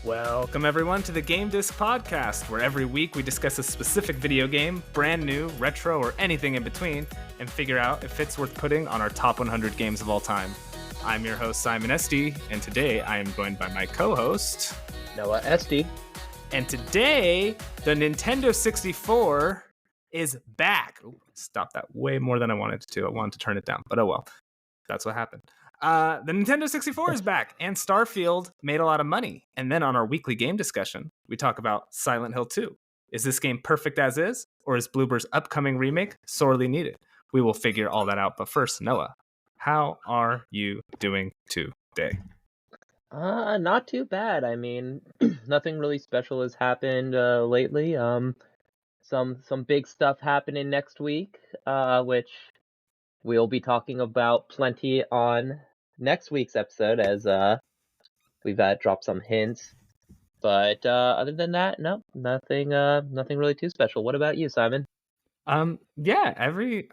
Welcome everyone to the Game Disc Podcast, where every week we discuss a specific video game, brand new, retro, or anything in between, and figure out if it's worth putting on our top 100 games of all time. I'm your host, Simon Esty, and today I am joined by my co-host, Noah Esty. And today, the Nintendo 64 is back. Ooh, stop that way more than I wanted to. I wanted to turn it down, but oh well. That's what happened. The Nintendo 64 is back, and Starfield made a lot of money. And then on our weekly game discussion, we talk about Silent Hill 2. Is this game perfect as is, or is Bloober's upcoming remake sorely needed? We will figure all that out. But first, Noah, how are you doing today? Not too bad. I mean, nothing really special has happened lately. Some big stuff happening next week, which we'll be talking about plenty on next week's episode, as we've dropped some hints. But other than that, no, nothing really too special. What about you, Simon? I'm doing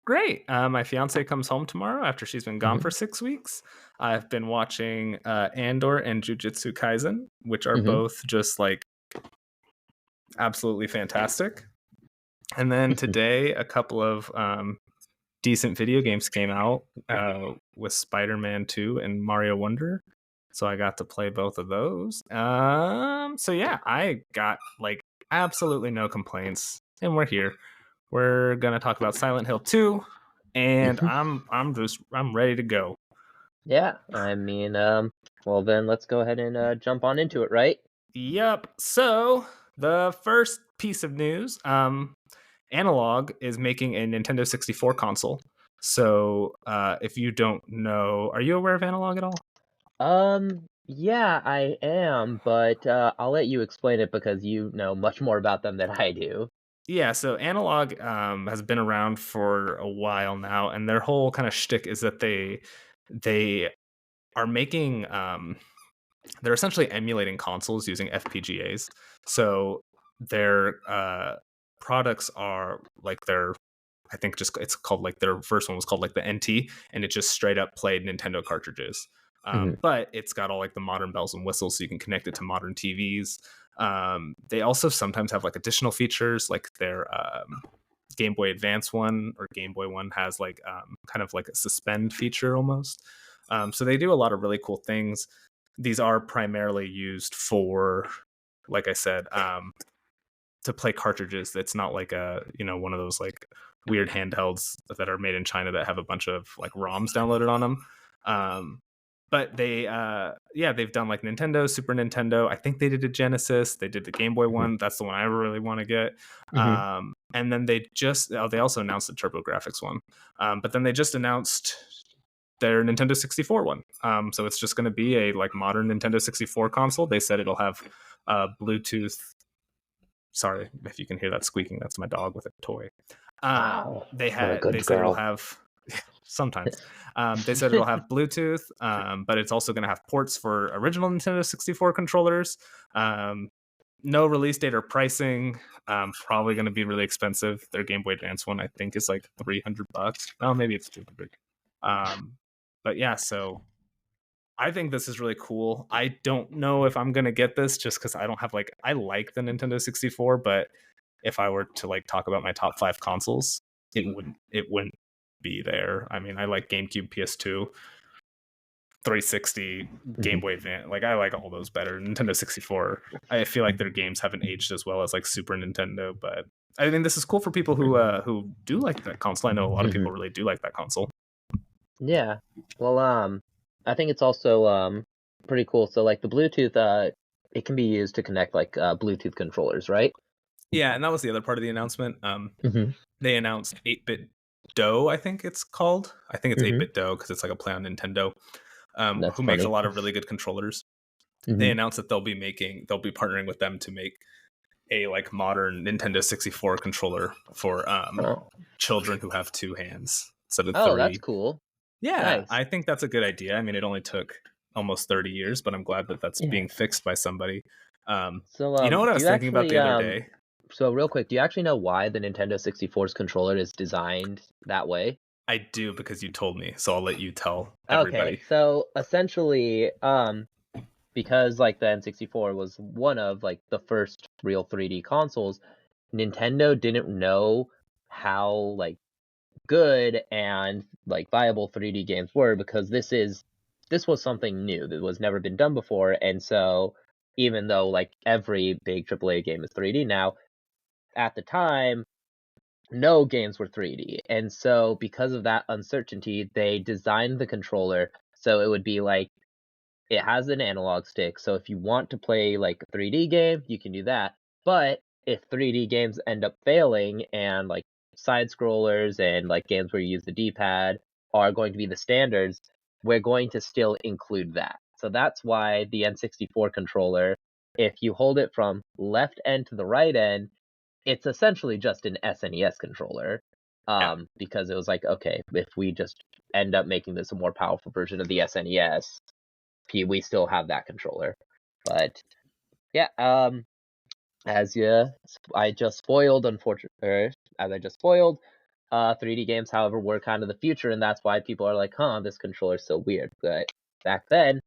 great. My fiance comes home tomorrow after she's been gone for 6 weeks. I've been watching Andor and Jujutsu Kaisen, which are both just like absolutely fantastic. And then today, a couple of decent video games came out with Spider-Man 2 and Mario Wonder. So I got to play both of those. So yeah, I got like absolutely no complaints, and we're here. We're gonna talk about Silent Hill 2, and I'm ready to go. Yeah, I mean, well then let's go ahead and jump on into it, right? Yep. So the first piece of news, Analog is making a Nintendo 64 console. So if you don't know, are you aware of Analog at all? Yeah, I am, but I'll let you explain it because you know much more about them than I do. Yeah, so Analog has been around for a while now, and their whole kind of shtick is that they are making they're essentially emulating consoles using FPGAs. So their products are like I think just it's called like their first one was called like the NT, and it just straight up played Nintendo cartridges. But it's got all like the modern bells and whistles, so you can connect it to modern TVs. They also sometimes have like additional features, like their Game Boy Advance one or Game Boy one has like kind of like a suspend feature almost. So they do a lot of really cool things. These are primarily used for, like I said, to play cartridges. It's not like one of those like weird handhelds that are made in China that have a bunch of like ROMs downloaded on them. But they've done like Nintendo, Super Nintendo. I think they did a Genesis. They did the Game Boy one. That's the one I really want to get. And then they also announced the TurboGrafx one. But then they just announced their Nintendo 64 one. So it's just going to be a like modern Nintendo 64 console. They said it'll have Bluetooth. Sorry if you can hear that squeaking. That's my dog with a toy. Wow, they said it'll have sometimes. They said it'll have Bluetooth, but it's also going to have ports for original Nintendo 64 controllers. No release date or pricing. Probably going to be really expensive. Their Game Boy Advance one, I think, is like $300. Oh, maybe it's $200. But yeah, so I think this is really cool. I don't know if I'm gonna get this just because I don't have like I like the Nintendo 64, but if I were to like talk about my top 5 consoles, it wouldn't be there. I mean, I like GameCube, PS2, 360, Game Boy Advance. Like I like all those better. Nintendo 64, I feel like their games haven't aged as well as like Super Nintendo, but I mean, this is cool for people who do like that console. I know a lot of people really do like that console. Yeah. Well, I think it's also pretty cool. So like the Bluetooth, it can be used to connect like Bluetooth controllers, right? Yeah, and that was the other part of the announcement. They announced 8-Bit Do, I think it's called. I think it's 8-Bit Do because it's like a play on Nintendo, who makes a lot of really good controllers. They announced that they'll be partnering with them to make a like modern Nintendo 64 controller for children who have 2 hands instead of 3. Oh, that's cool. Yeah, Nice. I think that's a good idea. I mean, it only took almost 30 years, but I'm glad that that's being fixed by somebody. So, you know what I was thinking about the other day? So real quick, do you actually know why the Nintendo 64's controller is designed that way? I do, because you told me, so I'll let you tell everybody. Okay, so essentially, because like the N64 was one of like the first real 3D consoles, Nintendo didn't know how like good and like viable 3D games were, because this was something new that was never been done before. And so even though like every big AAA game is 3D now, at the time no games were 3D. And so because of that uncertainty, they designed the controller so it would be like, it has an analog stick, so if you want to play like a 3D game, you can do that. But if 3D games end up failing and like side scrollers and like games where you use the D-pad are going to be the standards, we're going to still include that. So that's why the N64 controller, if you hold it from left end to the right end, it's essentially just an SNES controller. Yeah. Because it was like, okay, if we just end up making this a more powerful version of the SNES, we still have that controller. But yeah, I just spoiled, unfortunately, as I just spoiled, 3D games, however, were kind of the future, and that's why people are like, huh, this controller's so weird. But back then,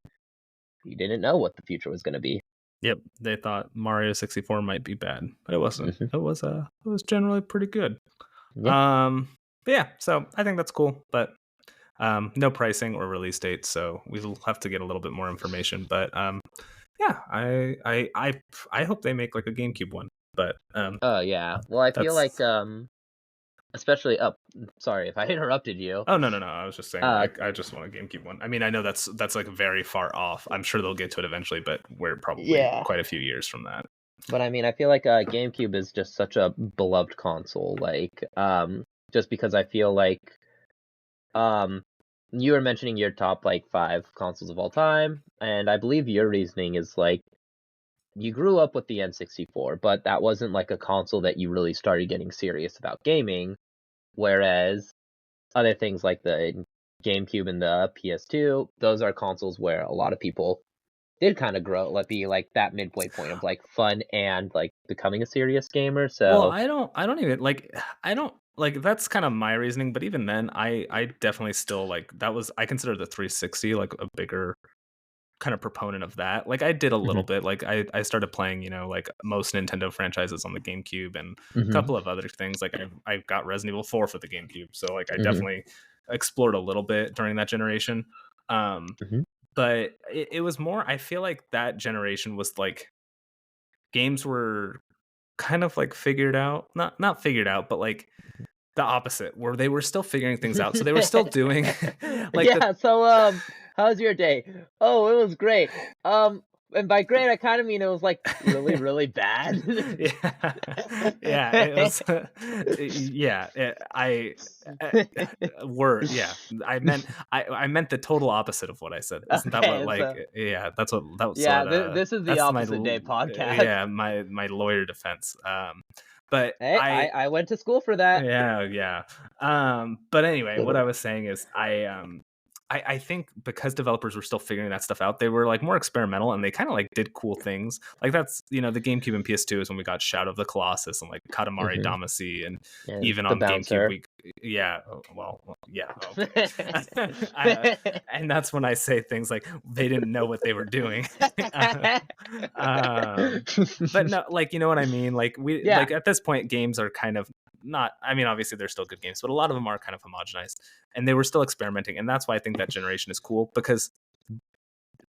you didn't know what the future was going to be. Yep, they thought Mario 64 might be bad, but it wasn't. Mhm. It was generally pretty good. Yeah. But yeah, so I think that's cool, but no pricing or release date, so we'll have to get a little bit more information. But yeah, I hope they make like a GameCube one. But Oh yeah. Well, I feel like that's especially sorry if I interrupted you. oh no, I was just saying Uh I just want a GameCube one. I mean, I know that's like very far off. I'm sure they'll get to it eventually, but we're probably yeah. quite a few years from that. But I mean, I feel like GameCube is just such a beloved console. Like, just because I feel like, um, you were mentioning your top like 5 consoles of all time, and I believe your reasoning is like you grew up with the N64, but that wasn't like a console that you really started getting serious about gaming. Whereas other things like the GameCube and the PS2, those are consoles where a lot of people did kind of grow, like be like that midway point of like fun and like becoming a serious gamer. Well, So I don't even like I don't like that's kind of my reasoning, but even then I definitely still like that was I consider the 360 like a bigger kind of proponent of that. Like I did a little mhm, bit. Like I started playing, you know, like most Nintendo franchises on the GameCube and a mhm, couple of other things. Like I got Resident Evil 4 for the GameCube. So like I mhm, definitely explored a little bit during that generation. mhm. But it was more I feel like that generation was like games were kind of like figured out. Not figured out, but like the opposite, where they were still figuring things out. So they were still doing like the Yeah, so how's your day? Oh, it was great. And by great I kind of mean it was like really, really bad. yeah, yeah, it was yeah, uh, word, yeah. I meant the total opposite of what I said. Isn't that what Okay, like so yeah, yeah, this is the that's opposite day podcast. yeah, my lawyer defense. But Hey, I went to school for that. yeah. But anyway, what I was saying is I think because developers were still figuring that stuff out, they were like more experimental and they kind of like did cool things. Like that's you know the GameCube and PS2 is when we got Shadow of the Colossus and like Katamari Mhm. Damacy, and And even the on GameCube bouncer. we yeah yeah okay. And that's when I say things like they didn't know what they were doing. um, but no, like you know what I mean. Like we Yeah. like at this point, games are kind of not. I mean, obviously they're still good games, but a lot of them are kind of homogenized, and they were still experimenting, and that's why I think that generation is cool because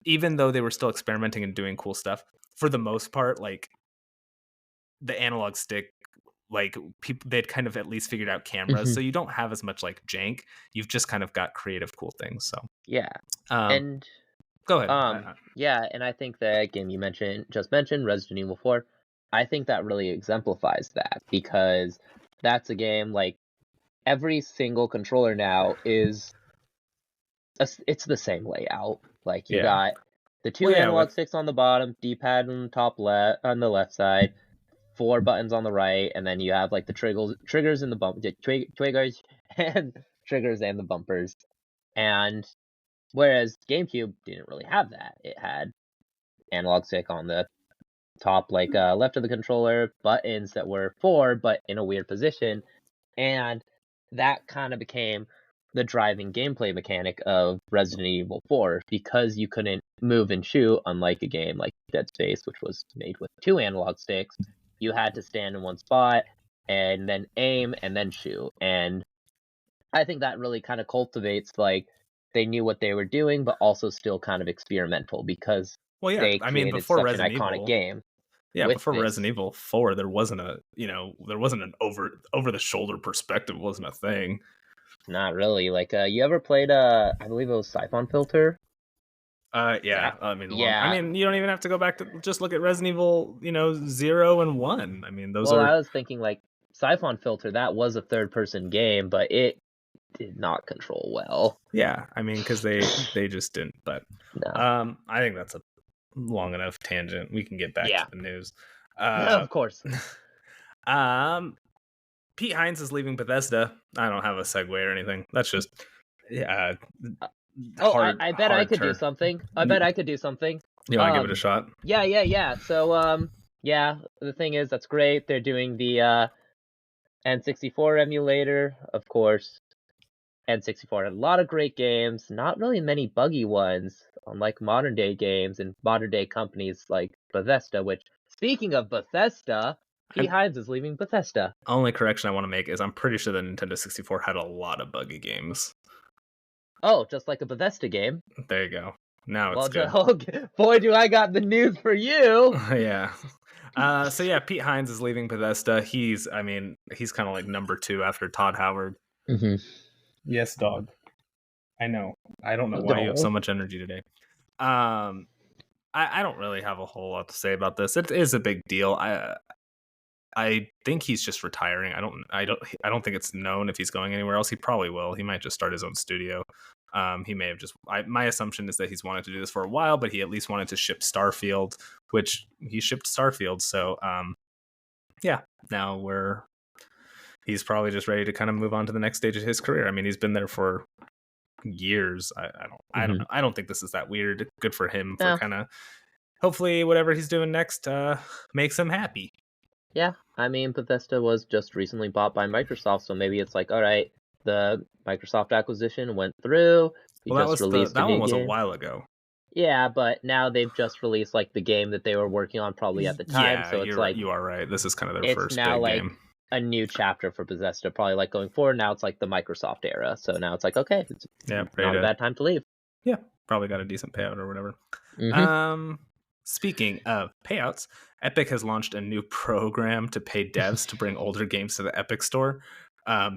even though they were still experimenting and doing cool stuff, for the most part, like the analog stick. Like people, they'd kind of at least figured out cameras, so Mhm. you don't have as much like jank. You've just kind of got creative, cool things. So, Yeah. um, And go ahead. yeah, and I think that game you mentioned Resident Evil 4, I think that really exemplifies that, because that's a game like every single controller now is it's the same layout. Like you Yeah. got the Well, two yeah. analog With sticks on the bottom, D-pad on the top left on the left side, 4 buttons on the right, and then you have like the triggers and the triggers and triggers and the bumpers. And whereas GameCube didn't really have that. It had analog stick on the top, like left of the controller, buttons that were 4, but in a weird position, and that kind of became the driving gameplay mechanic of Resident Evil 4, because you couldn't move and shoot, unlike a game like Dead Space, which was made with 2 analog sticks. You had to stand in one spot and then aim and then shoot. And I think that really kind of cultivates like they knew what they were doing, but also still kind of experimental because Well, yeah, they I mean, created before such an Resident iconic Evil, game yeah, with before this. Resident Evil 4, there wasn't an over the shoulder perspective wasn't a thing. Not really. Like, you ever played I believe it was Siphon Filter? Yeah, I mean, Yeah. you don't even have to go back to just look at Resident Evil, 0 and 1. I mean, those Well, are I was thinking like Siphon Filter, that was a third person game, but it did not control well. yeah, I mean, because they just didn't. But No. I think that's a long enough tangent. We can get back Yeah. to the news. Of course. Pete Hines is leaving Bethesda. I don't have a segue or anything. That's just yeah. Oh, Hard, I bet I could do turn. something. I bet I could do something. You want to give it a shot? Yeah. So, yeah, the thing is, that's great. They're doing the N64 emulator, of course. N64 had a lot of great games, not really many buggy ones, unlike modern day games and modern day companies like Bethesda, which, speaking of Bethesda, Pete Hines is leaving Bethesda. Only correction I want to make is I'm pretty sure the Nintendo 64 had a lot of buggy games. Oh, just like a Bethesda game. There you go. Now it's good. Okay. Boy, do I got the news for you. Yeah. So yeah, Pete Hines is leaving Bethesda. He's kind of like number 2 after Todd Howard. Mm-hmm. Yes, dog. I know. I don't know why you have so much energy today. I don't really have a whole lot to say about this. It is a big deal. I think he's just retiring. I don't think it's known if he's going anywhere else. He probably will. He might just start his own studio. He may have just. My assumption is that he's wanted to do this for a while, but he at least wanted to ship Starfield, which he shipped Starfield. So, yeah. Now he's probably just ready to kind of move on to the next stage of his career. I mean, he's been there for years. I don't know. I don't think this is that weird. Good for him for kind of. Hopefully, whatever he's doing next makes him happy. Yeah, I mean, Bethesda was just recently bought by Microsoft, so maybe it's like, all right, the Microsoft acquisition went through. Well, that one was a while ago. Yeah, but now they've just released like the game that they were working on probably at the time. Yeah, so it's like you are right. This is kind of their first now big like game. A new chapter for Bethesda, probably like going forward. Now it's like the Microsoft era. So now it's like, okay, it's not a bad time to leave. Yeah, probably got a decent payout or whatever. Mm-hmm. Speaking of payouts, Epic has launched a new program to pay devs to bring older games to the Epic Store.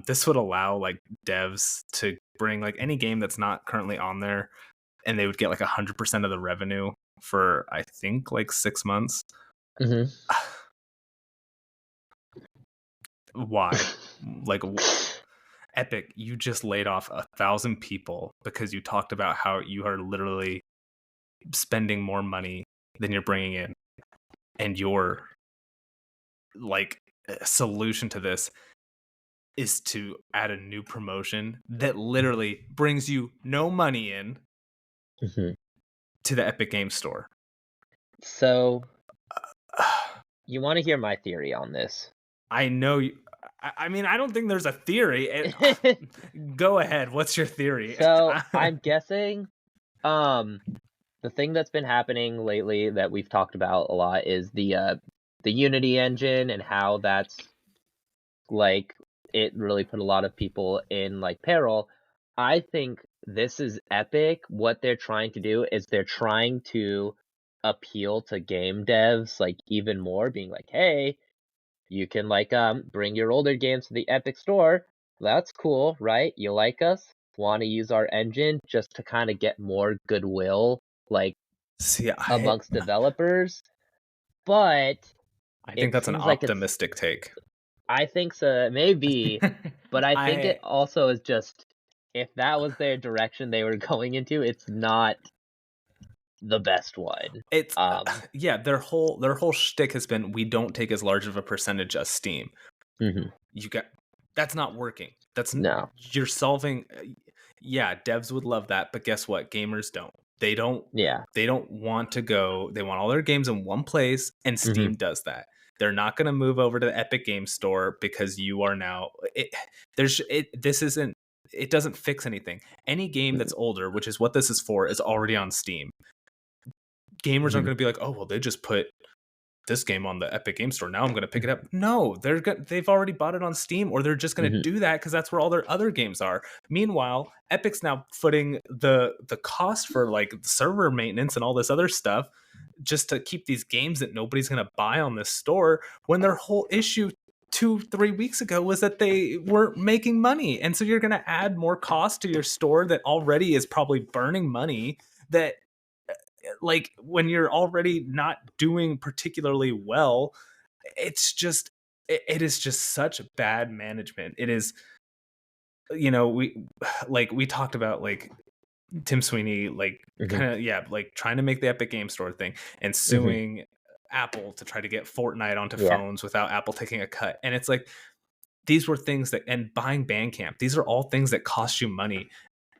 This would allow like devs to bring like any game that's not currently on there, and they would get like 100% of the revenue for I think like 6 months. Mm-hmm. Why? Like Epic, you just laid off 1,000 people because you talked about how you are literally spending more money than you're bringing in, and your like solution to this is to add a new promotion that literally brings you no money in to the Epic Games Store. So you want to hear my theory on this? I know you. I mean, I don't think there's a theory. Go ahead. What's your theory? So I'm guessing the thing that's been happening lately that we've talked about a lot is the Unity engine and how that's like it really put a lot of people in like peril. I think this is Epic. What they're trying to do is they're trying to appeal to game devs like even more, being like, hey, you can like bring your older games to the Epic Store. That's cool, right? You like us? Want to use our engine just to kind of get more goodwill like amongst developers. But I think that's an optimistic take. I think so, maybe. But I think it also is just if that was their direction they were going into, it's not the best one. It's yeah, their whole shtick has been we don't take as large of a percentage as Steam. Mm-hmm. That's not working. No. You're solving. Yeah, devs would love that, but guess what? Gamers don't. They don't. Yeah. They don't want to go. They want all their games in one place, and Steam does that. They're not going to move over to the Epic Games Store because you are now. It doesn't fix anything. Any game that's older, which is what this is for, is already on Steam. gamers aren't Mhm. going to be like, oh well, they just put this game on the Epic Game Store. Now I'm going to pick it up. No, they've already bought it on Steam, or they're just going to Mhm. do that because that's where all their other games are. Meanwhile, Epic's now footing the cost for like server maintenance and all this other stuff just to keep these games that nobody's going to buy on this store, when their whole issue 2-3 weeks ago was that they weren't making money. And so you're going to add more cost to your store that already is probably burning money, that like when you're already not doing particularly well. It's just it is just such bad management. It is, we talked about like Tim Sweeney, like Mhm. kind of, yeah, like trying to make the Epic Game Store thing and Mhm. suing Apple to try to get Fortnite onto Yeah. phones without Apple taking a cut. And it's like, these were things that, and buying Bandcamp, these are all things that cost you money.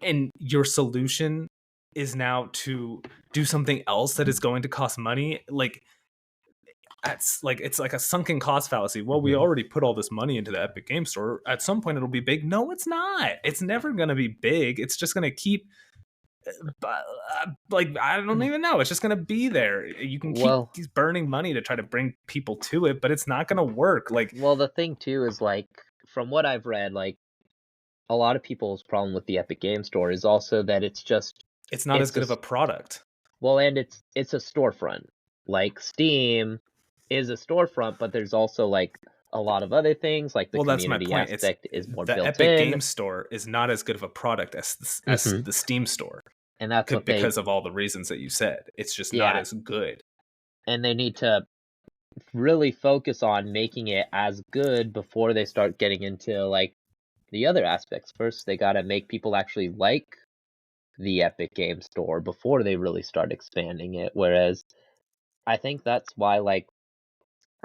And your solution is now to do something else that is going to cost money. Like, that's like, it's like a sunken cost fallacy. Well, we Mhm. already put all this money into the Epic Game Store. At some point, it'll be big. No, it's not. It's never going to be big. It's just going to keep, like, I don't even know. It's just going to be there. You can keep Well, burning money to try to bring people to it, but it's not going to work. Like, the thing too is like from what I've read, like a lot of people's problem with the Epic Game Store is also that it's not as it's a good of a product. and it's a storefront. Like Steam is a storefront, but there's also like a lot of other things, like the Well, that's my community point. It's aspect is more the built Epic in. Game Store is not as good of a product as Mhm. the Steam Store, And that's what they because of all the reasons that you said. It's just not yeah, as good. and they need to really focus on making it as good before they start getting into like the other aspects. First, they got to make people actually like the Epic Game Store before they really start expanding it. Whereas I think that's why like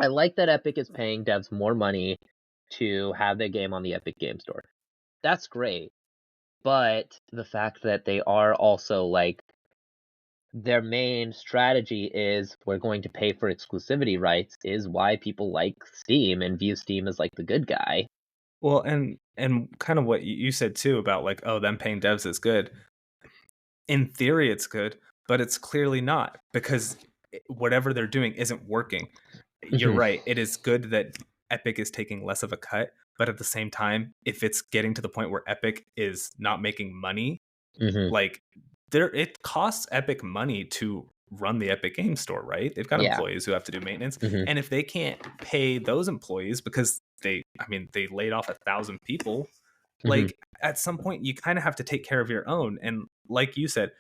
I like that Epic is paying devs more money to have their game on the Epic Game Store. That's great. But the fact that they are also like their main strategy is we're going to pay for exclusivity rights is why people like Steam and view Steam as like the good guy. Well, and kind of what you said too about like, oh, them paying devs is good. In theory, it's good, but it's clearly not, because whatever they're doing isn't working. You're Mhm. right. It is good that Epic is taking less of a cut, but at the same time, if it's getting to the point where Epic is not making money, Mhm. like, it costs Epic money to run the Epic Game Store, right? They've got Yeah. employees who have to do maintenance, Mhm. and if they can't pay those employees because they laid off 1,000 people, Mhm. like, at some point you kind of have to take care of your own. And like you said,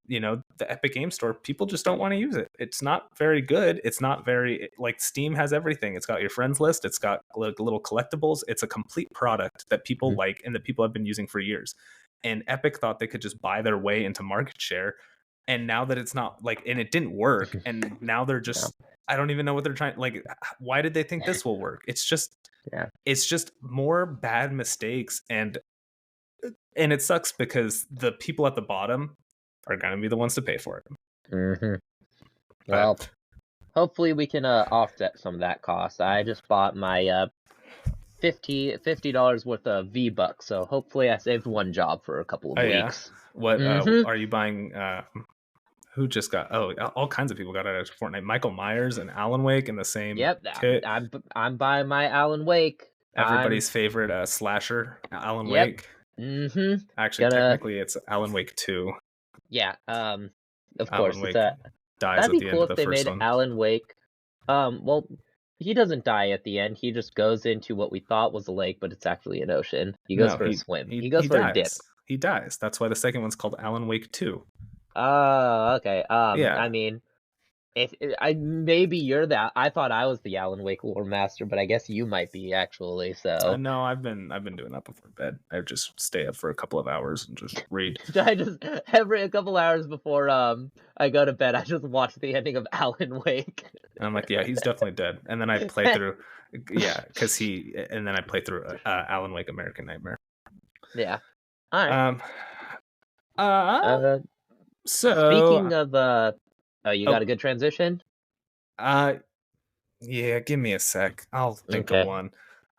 the Epic Game Store, people just don't want to use it. It's not very good. It's not very, like, Steam has everything. It's got your friends list. It's got like little collectibles. It's a complete product that people Mhm. like and that people have been using for years. And Epic thought they could just buy their way into market share. And now that it's not like, and it didn't work. And now they're Yeah. just, I don't even know what they're trying. Like, why did they think this will work? Yeah. It's just more bad mistakes. And it sucks because the people at the bottom are going to be the ones to pay for it. Mhm. Well, But hopefully we can offset some of that cost. I just bought my $50 worth of V-Bucks, so hopefully I saved one job for a couple of oh yeah, weeks. what Mhm. are you buying? Who just got? Oh, all kinds of people got out of Fortnite. Michael Myers and Alan Wake in the same Yep, kit. I'm buying my Alan Wake. I'm Everybody's favorite slasher, Alan Yep. Wake. Mhm. Actually, Gonna technically, it's Alan Wake 2. Yeah, of Alan course, it's Wake a dies that'd at be the end cool of if the they first made one. Alan Wake. Well, he doesn't die at the end. He just goes into what we thought was a lake, but it's actually an ocean. He goes No, for a swim. He he goes for a dip. dies. He dies. That's why the second one's called Alan Wake 2. Oh, okay. I Yeah. mean, if I maybe you're that. I thought I was the Alan Wake lore master, but I guess you might be actually. So No, I've been doing that before bed. I just stay up for a couple of hours and just read. I just every a couple hours before I go to bed, I just watch the ending of Alan Wake. And I'm like, yeah, he's definitely dead. And then I play through, yeah, and then I play through Alan Wake American Nightmare. Yeah. All right. Um, uh, Uh, so, speaking of oh, you got a oh, good transition? uh, yeah, give me a sec. I'll think of Okay. one.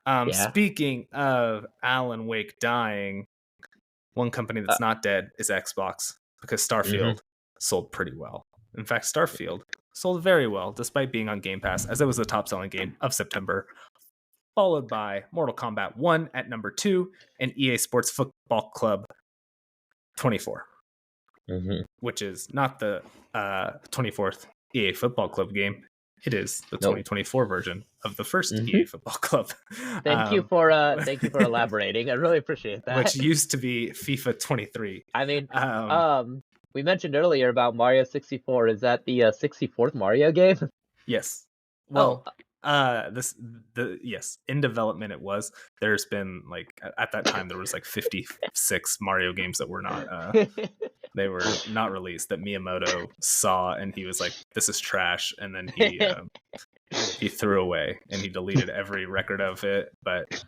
Yeah. Speaking of Alan Wake dying, one company Uh, that's not dead is Xbox, because mhm. Starfield sold pretty well. In fact, Starfield sold very well despite being on Game Pass, as it was the top-selling game of September, followed by Mortal Kombat 1 at number 2 and EA Sports Football Club 24, which is not the 24th EA Football Club game. It is the 2024 version of the first EA Football Club. Thank you for elaborating. I really appreciate that. Which used to be FIFA 23. I mean, we mentioned earlier about Mario 64. Is that the 64th Mario game? Yes. Well, yes, in development it was. There's been like at that time there was like 56 Mario games that were not they were not released that Miyamoto saw, and he was like, "This is trash," and then he threw away and he deleted every record of it. But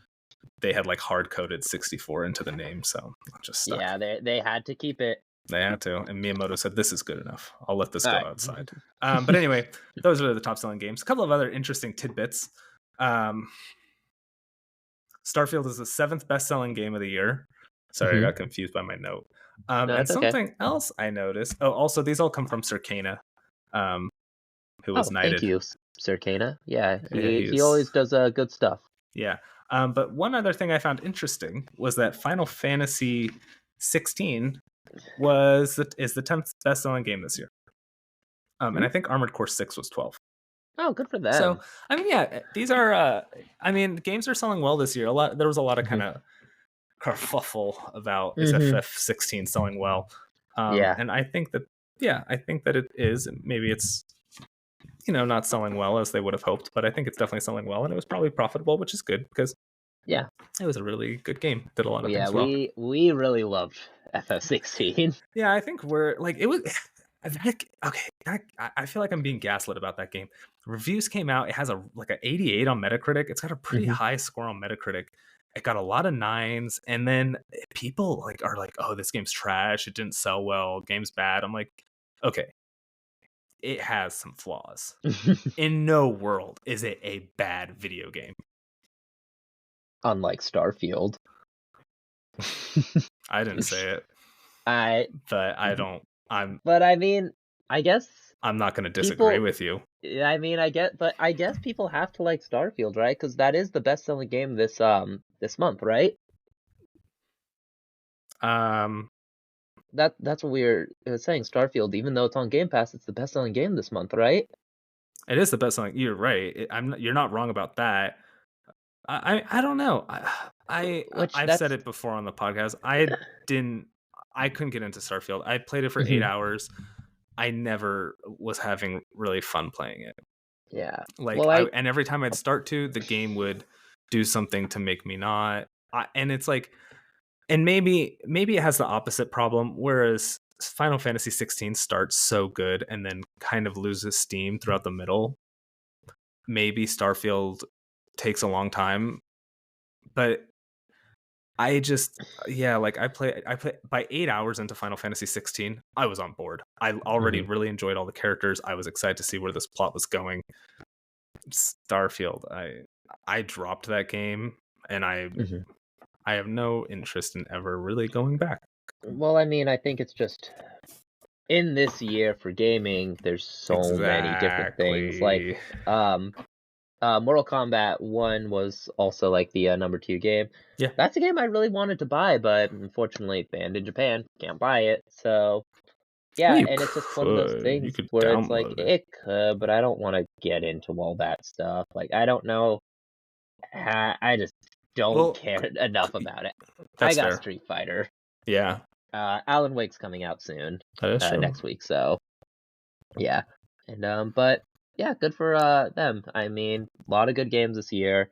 they had like hard coded 64 into the name, so it just stuck. Yeah, they had to keep it. They had to, and Miyamoto said, "This is good enough. I'll let this go outside." But anyway, those are the top selling games. A couple of other interesting tidbits. Starfield is the 7th best selling game of the year. Sorry, I got confused by my note. And something else I noticed. Oh, also these all come from Circana, who was knighted. Thank you, Circana. Yeah, he always does good stuff. Yeah. But one other thing I found interesting was that Final Fantasy 16 is the 10th best selling game this year. And I think Armored Core 6 was 12. Oh, good for them. So, I mean, yeah, these are games are selling well this year. There was a lot of kind of kerfuffle about is FF16 selling well. And I think that it is. Maybe it's not selling well as they would have hoped, but I think it's definitely selling well, and it was probably profitable, which is good because it was a really good game. Did a lot of things well. We really loved FF16. Yeah, I think we're like it was. Okay, I feel like I'm being gaslit about that game. Reviews came out. It has an 88 on Metacritic. It's got a pretty high score on Metacritic. It got a lot of 9s, and then people are like, "Oh, this game's trash. It didn't sell well. Game's bad." I'm like, okay, it has some flaws. In no world is it a bad video game. Unlike Starfield. I didn't say it. But I don't. But I mean, I guess I'm not going to disagree with you. I mean, I guess people have to like Starfield, right? Because that is the best-selling game this month, right? That's what we were saying. Starfield, even though it's on Game Pass, it's the best-selling game this month, right? It is the best-selling. You're right. You're not wrong about that. I don't know. I've said it before on the podcast. I couldn't get into Starfield. I played it for 8 hours. I never was having really fun playing it. Yeah. And every time I'd start to, the game would do something to make me not. And it's like, and maybe it has the opposite problem, whereas Final Fantasy 16 starts so good and then kind of loses steam throughout the middle. Maybe Starfield takes a long time, but I play by 8 hours into Final Fantasy 16, I was on board. I already really enjoyed all the characters. I was excited to see where this plot was going. Starfield, I dropped that game, and I have no interest in ever really going back. Well, I mean, I think it's just in this year for gaming, there's so many different things. Like, Mortal Kombat 1 was also like the number 2 game. Yeah. That's a game I really wanted to buy, but unfortunately it's banned in Japan. Can't buy it. So yeah, and it's just one of those things where it's like it could, but I don't want to get into all that stuff. Like, I don't know. I just don't care enough about it. I got Street Fighter. Yeah. Alan Wake's coming out soon. That is true. Next week, so yeah. And but yeah, good for them. I mean, a lot of good games this year.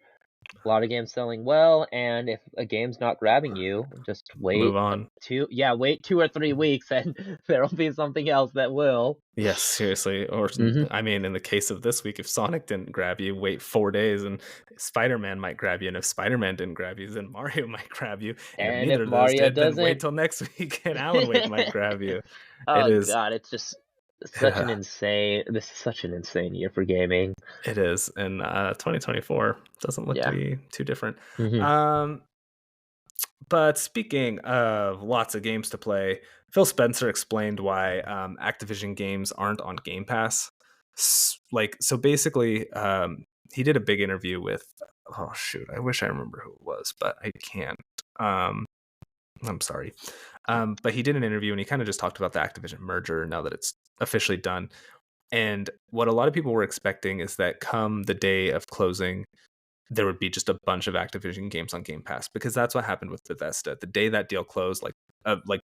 A lot of games selling well, and if a game's not grabbing you, just wait. Move on. Wait 2 or 3 weeks, and there'll be something else that will. Yes, seriously. Or I mean, in the case of this week, if Sonic didn't grab you, wait 4 days, and Spider-Man might grab you. And if Spider-Man didn't grab you, then Mario might grab you. And if neither of those did, then wait till next week, and Alan Wake might grab you. Oh God, it's just such an insane. This is such an insane year for gaming. It is, and 2024 doesn't look to be too different. But speaking of lots of games to play, Phil Spencer explained why Activision games aren't on Game Pass. So basically, he did a big interview with. Oh shoot! I wish I remember who it was, but I can't. I'm sorry. But he did an interview and he kind of just talked about the Activision merger now that it's officially done. And what a lot of people were expecting is that come the day of closing, there would be just a bunch of Activision games on Game Pass, because that's what happened with Bethesda. The day that deal closed, like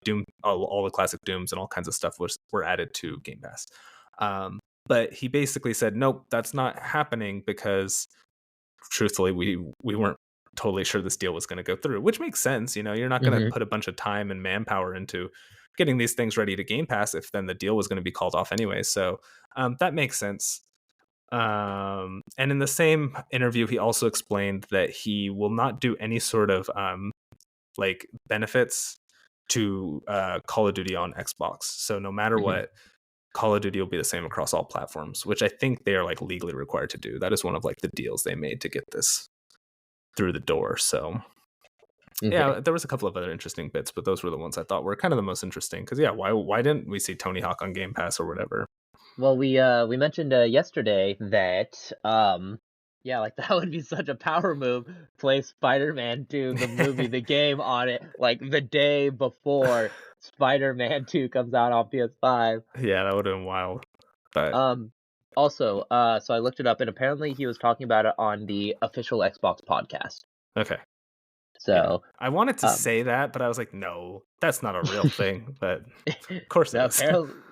Doom, all the classic Dooms and all kinds of stuff were added to Game Pass. But he basically said, nope, that's not happening, because truthfully, we weren't totally sure this deal was going to go through, which makes sense. You're not going to put a bunch of time and manpower into getting these things ready to Game Pass if then the deal was going to be called off anyway. So that makes sense. And in the same interview, he also explained that he will not do any sort of like benefits to Call of Duty on Xbox. So no matter what, Call of Duty will be the same across all platforms, which I think they are like legally required to do. That is one of like the deals they made to get this through the door. So yeah, there was a couple of other interesting bits, but those were the ones I thought were kind of the most interesting. Because why didn't we see Tony Hawk on Game Pass or whatever? Well, we mentioned yesterday that like that would be such a power move. Play Spider-Man 2, the movie, the game on it, like the day before Spider-Man 2 comes out on PS5. Yeah, that would have been wild. But also, so I looked it up, and apparently he was talking about it on the official Xbox podcast. Okay. So I wanted to say that, but I was like, no, that's not a real thing. But of course it is.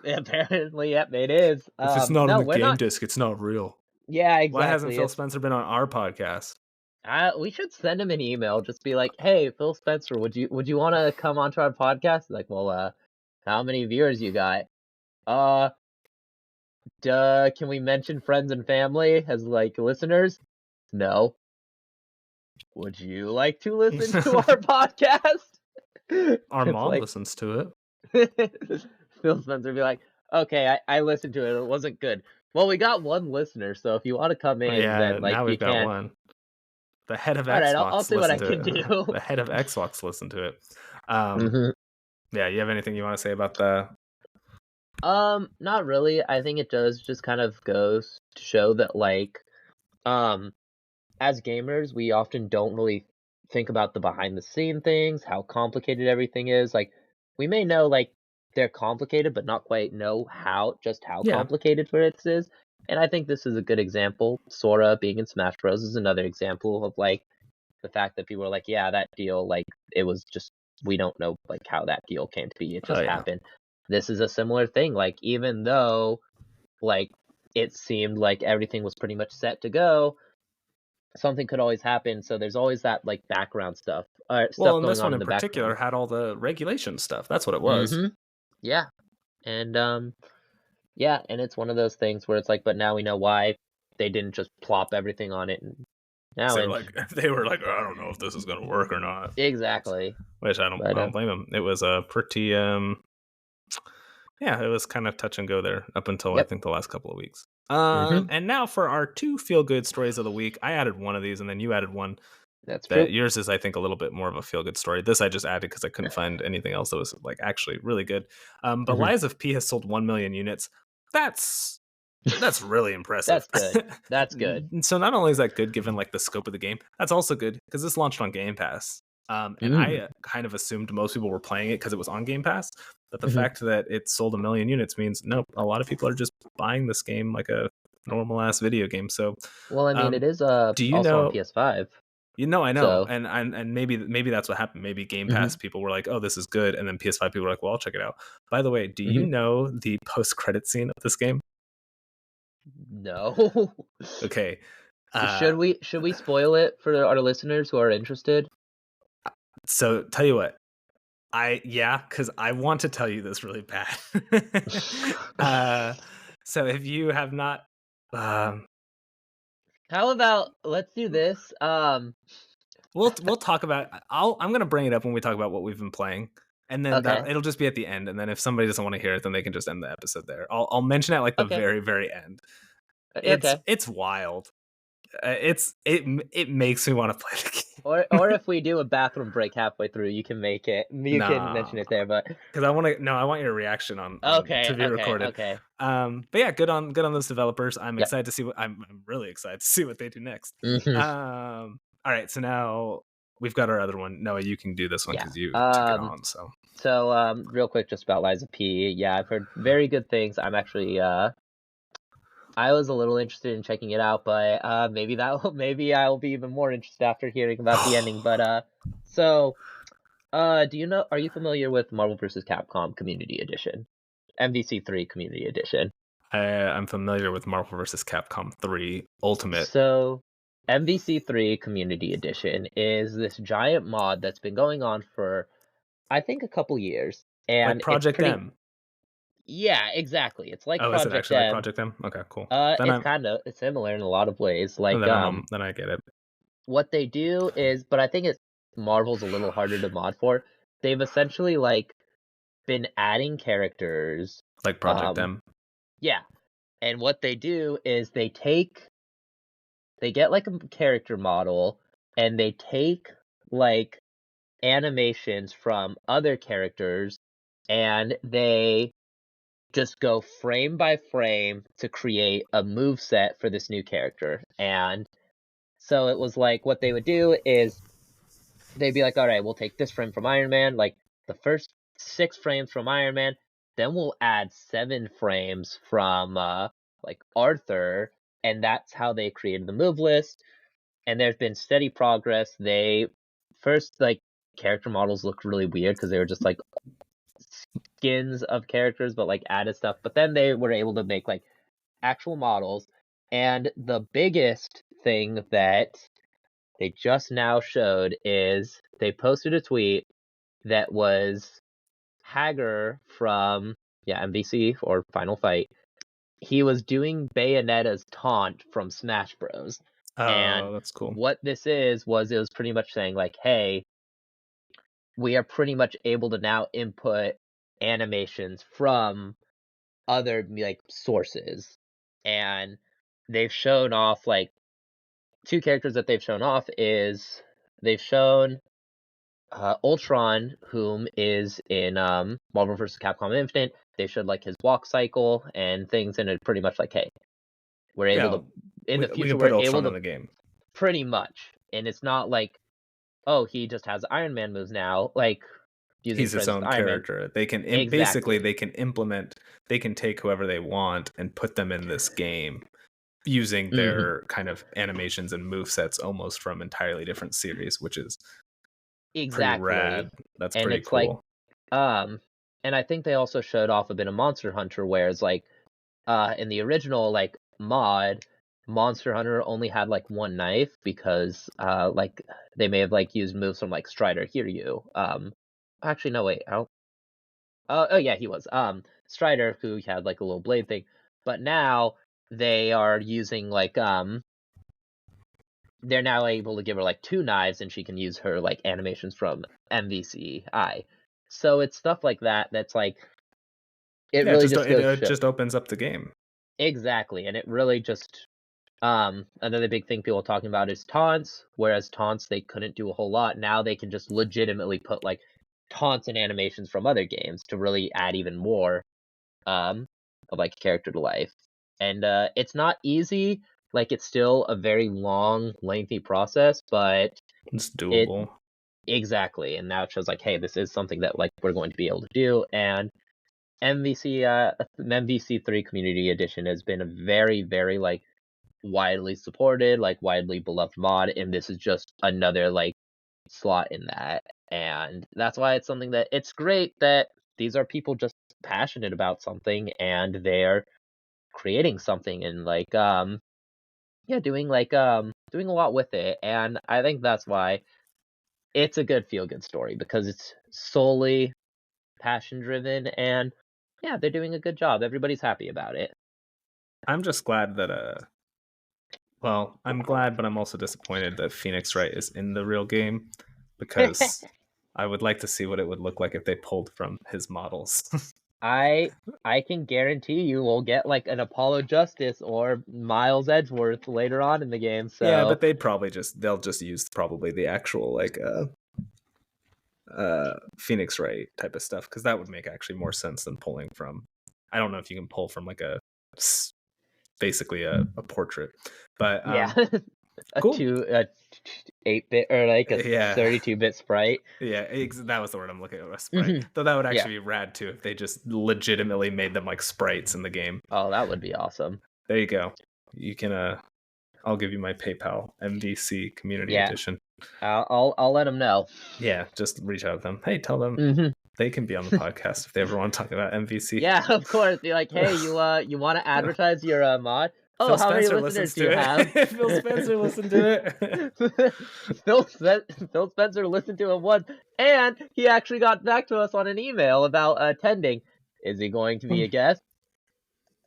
Apparently, yep, it is. If it's not on the game disc, it's not real. Yeah, exactly. Why hasn't Phil Spencer been on our podcast? We should send him an email. Just be like, hey, Phil Spencer, would you want to come onto our podcast? Like, well, how many viewers you got? Can we mention friends and family as like listeners? No. Would you like to listen to our podcast? Our mom listens to it. Phil Spencer would be like, okay, I listened to it. It wasn't good. Well, we got one listener, so if you want to come in, then like now we've got one. The head of Xbox. All right, I'll see what I can do. The head of Xbox listened to it. Yeah, you have anything you want to say about the? Not really. I think it does just kind of goes to show that like, as gamers, we often don't really think about the behind the scene things, how complicated everything is. Like, we may know like they're complicated, but not quite know how complicated it is. And I think this is a good example. Sora being in Smash Bros. Is another example of like the fact that people are like, yeah, that deal, like it was just, we don't know like how that deal came to be. It just happened. This is a similar thing. Like, even though like it seemed like everything was pretty much set to go, something could always happen. So there's always that like background stuff. Well, and this one in particular had all the regulation stuff. That's what it was. Yeah. And and it's one of those things where it's like, but now we know why they didn't just plop everything on it. And now so they were like, I don't know if this is going to work or not. Exactly. Which I don't blame them. It was a pretty it was kind of touch and go there up until I think the last couple of weeks. And now for our 2 feel-good stories of the week. I added one of these, and then you added one. That's true. Yours is, I think, a little bit more of a feel-good story. This I just added because I couldn't find anything else that was like actually really good. But Lies of P has sold 1 million units. That's really impressive. That's good. That's good. So not only is that good given like the scope of the game, that's also good because this launched on Game Pass. And I kind of assumed most people were playing it because it was on Game Pass. But the fact that it sold 1 million units means nope, a lot of people are just buying this game like a normal ass video game. So, well, I mean, it is also on PS5. I know, so. and maybe that's what happened. Maybe Game Pass people were like, "Oh, this is good," and then PS5 people were like, "Well, I'll check it out." By the way, do you know the post-credit scene of this game? No. Okay. Should we spoil it for our listeners who are interested? So, tell you what. Because I want to tell you this really bad. So if you have not, how about let's do this? We'll talk about. I'm gonna bring it up when we talk about what we've been playing, and then it'll just be at the end. And then if somebody doesn't want to hear it, then they can just end the episode there. I'll mention it at like the very very end. It's wild. It makes me want to play the game. or if we do a bathroom break halfway through, you can make it. You can Nah, mention it there, but because I want to. No, I want your reaction on okay, to be okay, recorded. okay. But yeah, good on those developers. I'm Yep. excited to see what I'm really excited to see what they do next. Hmm. All right, so now we've got our other one. Noah, you can do this one Yeah. because you took it on. So So real quick, just about Liza P. Yeah, I've heard very good things. I'm actually I was a little interested in checking it out, but maybe maybe I'll be even more interested after hearing about the ending. But so do you know? Are you familiar with Marvel vs. Capcom Community Edition, MVC3 Community Edition? I'm familiar with Marvel vs. Capcom 3 Ultimate, So MVC3 Community Edition is this giant mod that's been going on for I think a couple years, like and it's Project pretty. M. Yeah, exactly. It's like Oh, is it Project actually like M. Project M? Okay, cool. It's kind of similar in a lot of ways. Like Then I get it. what they do is, but I think it's Marvel's a little harder to mod for. They've essentially like been adding characters. Like Project Um, M. yeah, and what they do is they get like a character model and they take like animations from other characters and they just go frame by frame to create a move set for this new character. And so it was like what they would do is they'd be like, all right, we'll take this frame from Iron Man, like the first 6 frames from Iron Man, then we'll add 7 frames from like Arthur, and that's how they created the move list. And there's been steady progress. They first like character models looked really weird because they were just like skins of characters, but like added stuff. But then they were able to make like actual models. And the biggest thing that they just now showed is they posted a tweet that was Hager from MVC or Final Fight. He was doing Bayonetta's taunt from Smash Bros. And Oh, that's cool. what this was it was pretty much saying like, hey, we are pretty much able to now input animations from other like sources. And they've shown off like 2 characters that they've shown off is they've shown Ultron, whom is in Marvel vs. Capcom Infinite. They showed like his walk cycle and things, and it's pretty much like, hey, we're able Yeah, to in the we future can put we're able Ultron in to the game. pretty much, and it's not like oh he just has Iron Man moves now, like using He's for his instance own Iron Man. character. They can basically Exactly, they can implement. They can take whoever they want and put them in this game using hmm their kind of animations and move sets almost from entirely different series, which is pretty rad. exactly, That's and pretty it's like cool. um, and I think they also showed off a bit of Monster Hunter, whereas like in the original like mod, Monster Hunter only had like 1 knife because like they may have like used moves from like Strider Hiryu. Actually no wait, I don't oh yeah, he was. Strider who had like a little blade thing. But now they are using like they're now able to give her like 2 knives and she can use her like animations from MVCI. So it's stuff like that that's like it Yeah, really just goes to it show just opens up the game. exactly, and it really just another big thing people are talking about is taunts, whereas taunts they couldn't do a whole lot. Now they can just legitimately put like taunts and animations from other games to really add even more um of like character to life. And it's not easy, like it's still a very long, lengthy process, but It's it doable. exactly, and now it shows like, hey, this is something that like we're going to be able to do. And MVC3 Community Edition has been a very, very like widely supported, like widely beloved mod, and this is just another like slot in that. And that's why it's something that it's great that these are people just passionate about something and they're creating something and like doing a lot with it. And I think that's why it's a good feel good story because it's solely passion driven and yeah, they're doing a good job. Everybody's happy about it. I'm just glad that well, I'm glad, but I'm also disappointed that Phoenix Wright is in the real game because I would like to see what it would look like if they pulled from his models. I can guarantee you we'll get like an Apollo Justice or Miles Edgeworth later on in the game. Yeah, So but they'll just use probably the actual like Phoenix Wright type of stuff, because that would make actually more sense than pulling from. I don't know if you can pull from like basically a portrait, but yeah, a cool. 8-bit or like a Yeah. 32-bit sprite. Yeah, that was the word I'm looking at, a sprite. Though that would Yeah. actually be rad too if they just legitimately made them like sprites in the game. Oh, that would be awesome. There you go. You can I'll give you my PayPal MVC Community Yeah. Edition. I'll let them know. Yeah, just reach out to them. Hey, tell them Mhm. they can be on the podcast if they ever want to talk about MVC. Yeah, of course. Be like, hey, you want to advertise your mod? Oh, Phil how many Spencer listeners listens do you to have? it. Phil Spencer listened to it. Phil Spencer listened to it once, and he actually got back to us on an email about attending. Is he going to be a guest?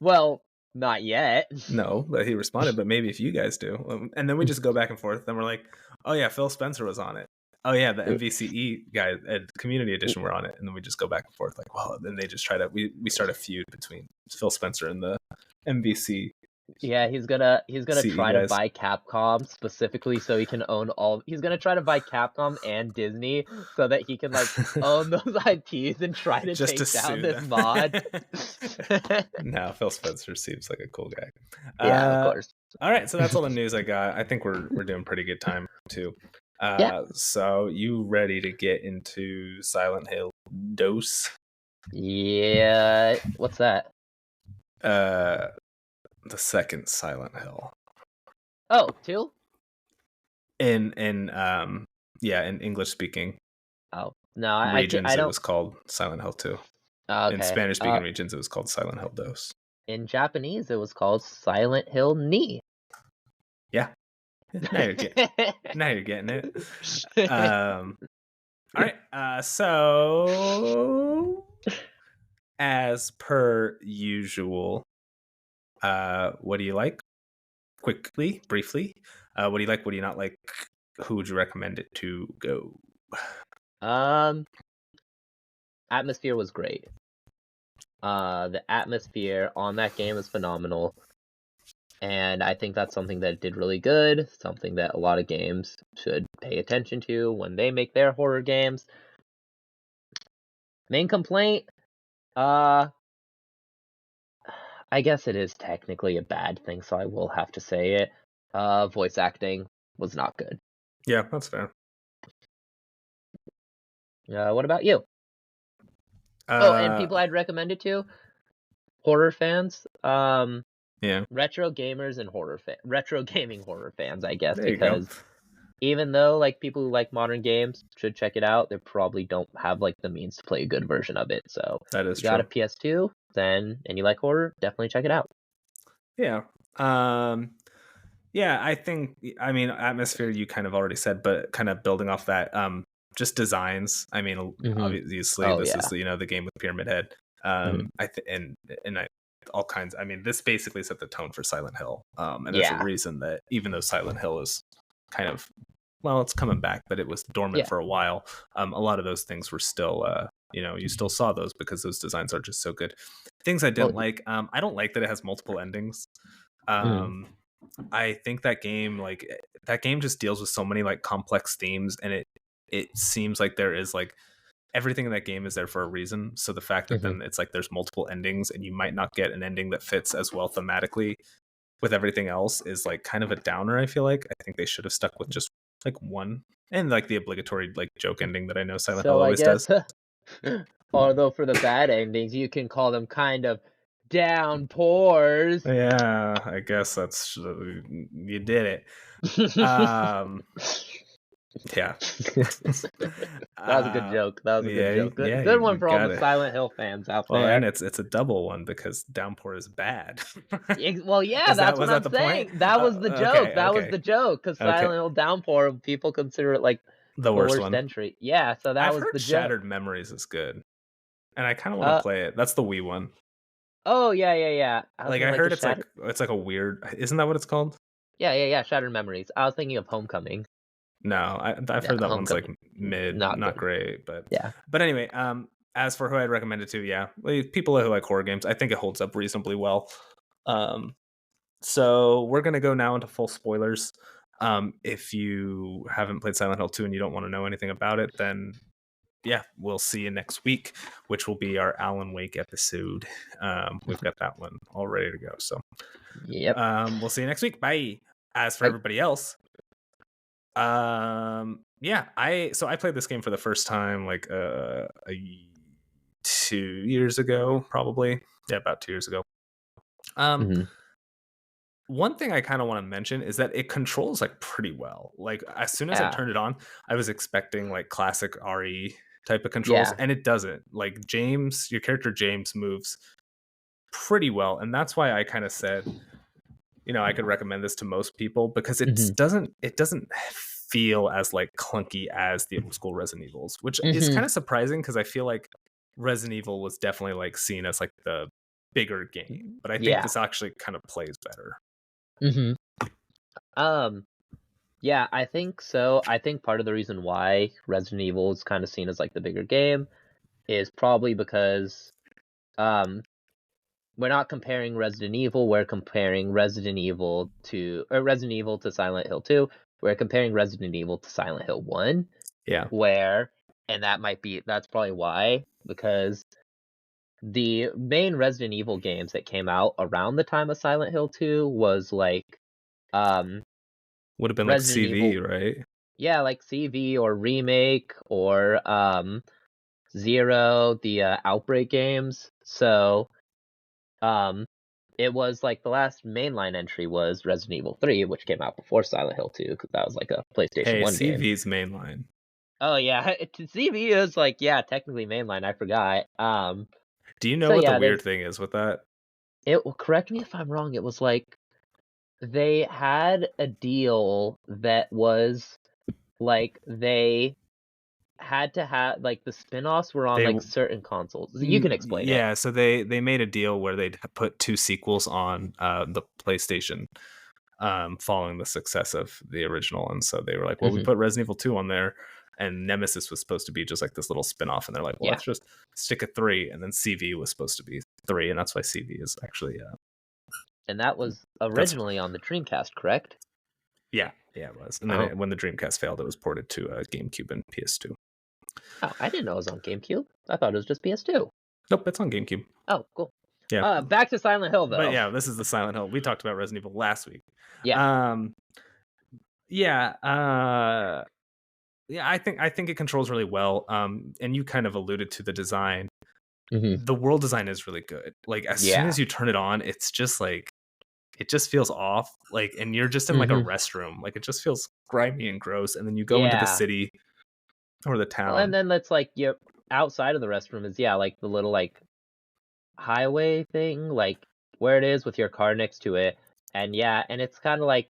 Well, not yet. No, but he responded, but maybe if you guys do. And then we just go back and forth. Then we're like, oh yeah, Phil Spencer was on it. Oh yeah, the MVCE guy at Community Edition were on it. And then we just go back and forth like, well, then they just try to, we start a feud between Phil Spencer and the MVC. Yeah, he's gonna CE try guys. to buy Capcom specifically so he can own all. He's gonna try to buy Capcom and Disney so that he can like own those IPs and try to Just take to down sue this them. mod. No, Phil Spencer seems like a cool guy. Yeah, of course. All right, so that's all the news I got. I think we're doing pretty good time too. Yeah. So you ready to get into Silent Hill Dose? Yeah. What's that? The second Silent Hill. Oh, 2? In English speaking Oh no, regions I it don't. was called Silent Hill 2. Okay. In Spanish speaking regions it was called Silent Hill Dose. In Japanese, it was called Silent Hill Ni. Yeah. Now you're getting it. All right. So as per usual, what do you like? Quickly, briefly. What do you like? What do you not like? Who would you recommend it to go? Atmosphere was great. The atmosphere on that game is phenomenal. And I think that's something that did really good, something that a lot of games should pay attention to when they make their horror games. Main complaint, I guess it is technically a bad thing, so I will have to say it. Voice acting was not good. Yeah, that's fair. What about you? And people I'd recommend it to? Horror fans. Yeah. Retro gamers and retro gaming horror fans, I guess, There you because go. even though like people who like modern games should check it out, they probably don't have like the means to play a good version of it. So That is if you got a true. PS2, and you like horror, definitely check it out. Yeah. Yeah, I mean, atmosphere you kind of already said, but kind of building off that, just designs. I mean, obviously this is the game with Pyramid Head. All kinds. I mean, this basically set the tone for Silent Hill. And there's a reason that even though Silent Hill is kind of, well, it's coming back, but it was dormant for a while. A lot of those things were still, you still saw those because those designs are just so good. Things I didn't like. I don't like that it has multiple endings. I think that game just deals with so many like complex themes, and it seems like there is like everything in that game is there for a reason. So the fact that then it's like there's multiple endings and you might not get an ending that fits as well thematically with everything else is like kind of a downer. I feel like I think they should have stuck with just like one, and like the obligatory like joke ending that I know Silent Hill always does. Although for the bad endings, you can call them kind of downpours. Yeah, I guess that's you did it. Yeah. That was a good joke. That was a good joke. Good one for all the Silent Hill fans out there. Well, and it's a double one because downpour is bad. Well, yeah, that's what I'm saying. Point? That was the joke. That was the joke because Silent Hill Downpour, people consider it like the worst one. entry. Yeah, so that was the joke. Shattered Memories is good, and I kind of want to play it. That's the Wii one. Oh yeah. I heard it's like a weird. Isn't that what it's called? Yeah. Shattered Memories. I was thinking of Homecoming. No, I've heard that one's like mid, not great, but yeah. But anyway, as for who I'd recommend it to, yeah, like, people who like horror games, I think it holds up reasonably well. Um, so we're gonna go now into full spoilers. If you haven't played Silent Hill 2 and you don't want to know anything about it, then yeah, we'll see you next week, which will be our Alan Wake episode. We've got that one all ready to go. So Yep. we'll see you next week. Bye. As for Bye. everybody else, yeah, I played this game for the first time like 2 years ago, probably. Yeah, about 2 years ago. hmm One thing I kind of want to mention is that it controls like pretty well. Like as soon as I Yeah. turned it on, I was expecting like classic RE type of controls, Yeah. and it doesn't. Like James, your character James moves pretty well, and that's why I kind of said, I could recommend this to most people because hmm it doesn't feel as like clunky as the old school Resident Evils, which is hmm kind of surprising because I feel like Resident Evil was definitely like seen as like the bigger game, but I think Yeah. this actually kind of plays better. hmm Um. Yeah, I think so. I think part of the reason why Resident Evil is kind of seen as like the bigger game is probably because um we're not comparing Resident Evil, we're comparing Resident Evil to Silent Hill 2. We're comparing Resident Evil to Silent Hill 1, Yeah. and that's probably why, because the main Resident Evil games that came out around the time of Silent Hill 2 was like um Would have been like Resident CV, Evil, right? yeah, like CV or Remake or Zero, the Outbreak games. So um it was like the last mainline entry was Resident Evil 3, which came out before Silent Hill 2 because that was like a PlayStation Hey, 1 game. CV's mainline. Oh yeah, CV is like, yeah, technically mainline. I forgot. Do you know So what the yeah, weird thing is with that? correct me if I'm wrong. It was like they had a deal that was like they had to have like the spin-offs were on They like certain consoles. You can explain it. Yeah, so they made a deal where they'd put two sequels on the PlayStation, following the success of the original, and so they were like, well, we hmm put Resident Evil 2 on there, and Nemesis was supposed to be just like this little spin-off, and they're like, well, Yeah, let's just stick a 3, and then CV was supposed to be 3, and that's why CV is actually and that was that's originally on the Dreamcast, correct? yeah, it was. And then Oh, when the Dreamcast failed, it was ported to GameCube and PS2. oh, I didn't know it was on GameCube. I thought it was just PS2. Nope, it's on GameCube. Oh, cool. Yeah. Back to Silent Hill But though. yeah, this is the Silent Hill. We talked about Resident Evil last week. Yeah. Um yeah, yeah, I think it controls really well. And you kind of alluded to the design. hmm The world design is really good. Like as soon Yeah. as you turn it on, it's just like it just feels off. Like and you're just in like a hmm restroom. Like it just feels grimy and gross. And then you go into the Yeah. city or the Well, town. and then that's like you outside of the restroom is, yeah, like the little like highway thing, like where it is with your car next to it, and yeah, and it's kind of like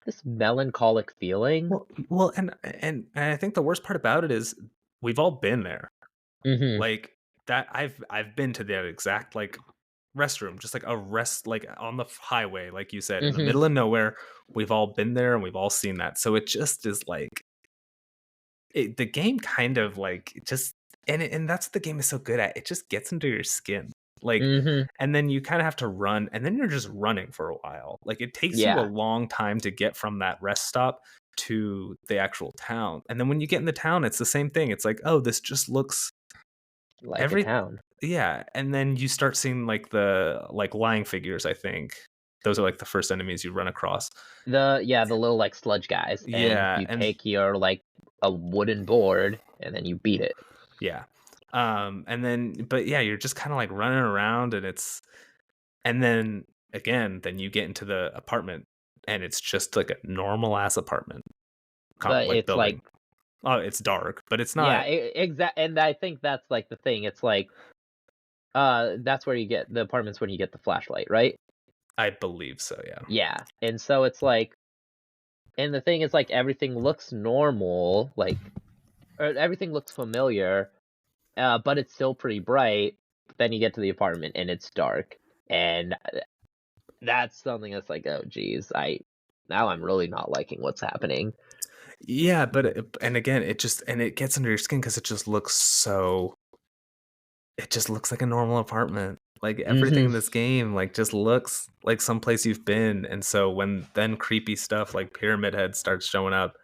this melancholic feeling. Well, and I think the worst part about it is we've all been there. hmm Like that I've been to that exact like restroom, just like a rest like on the highway, like you said, in the hmm middle of nowhere. We've all been there and we've all seen that. So it just is like the game kind of like just and that's what the game is so good at. It just gets into your skin. Like hmm and then you kind of have to run and then you're just running for a while. Like it takes you a Yeah, long time to get from that rest stop to the actual town. And then when you get in the town, it's the same thing. It's like, oh, this just looks like a every town. yeah, and then you start seeing like the like lying figures, I think. Those are like the first enemies you run across. The little like sludge guys, and Yeah, you and take your like a wooden board, and then you beat it. yeah. And then but yeah, you're just kind of like running around and then again, then you get into the apartment and it's just like a normal ass apartment But like it's like, building. Oh, it's dark, but it's yeah, not. exact. And I think that's like the thing. It's like, that's where you get the apartments when you get the flashlight, right? I believe so, yeah. Yeah, and so it's like, and the thing is like everything looks normal, like, or everything looks familiar, but it's still pretty bright. Then you get to the apartment and it's dark, and that's something that's like, oh geez, now I'm really not liking what's happening. Yeah, but and again, it gets under your skin because it just looks like a normal apartment. Like everything Hmm. in this game, like just looks like someplace you've been. And so when then creepy stuff like Pyramid Head starts showing up,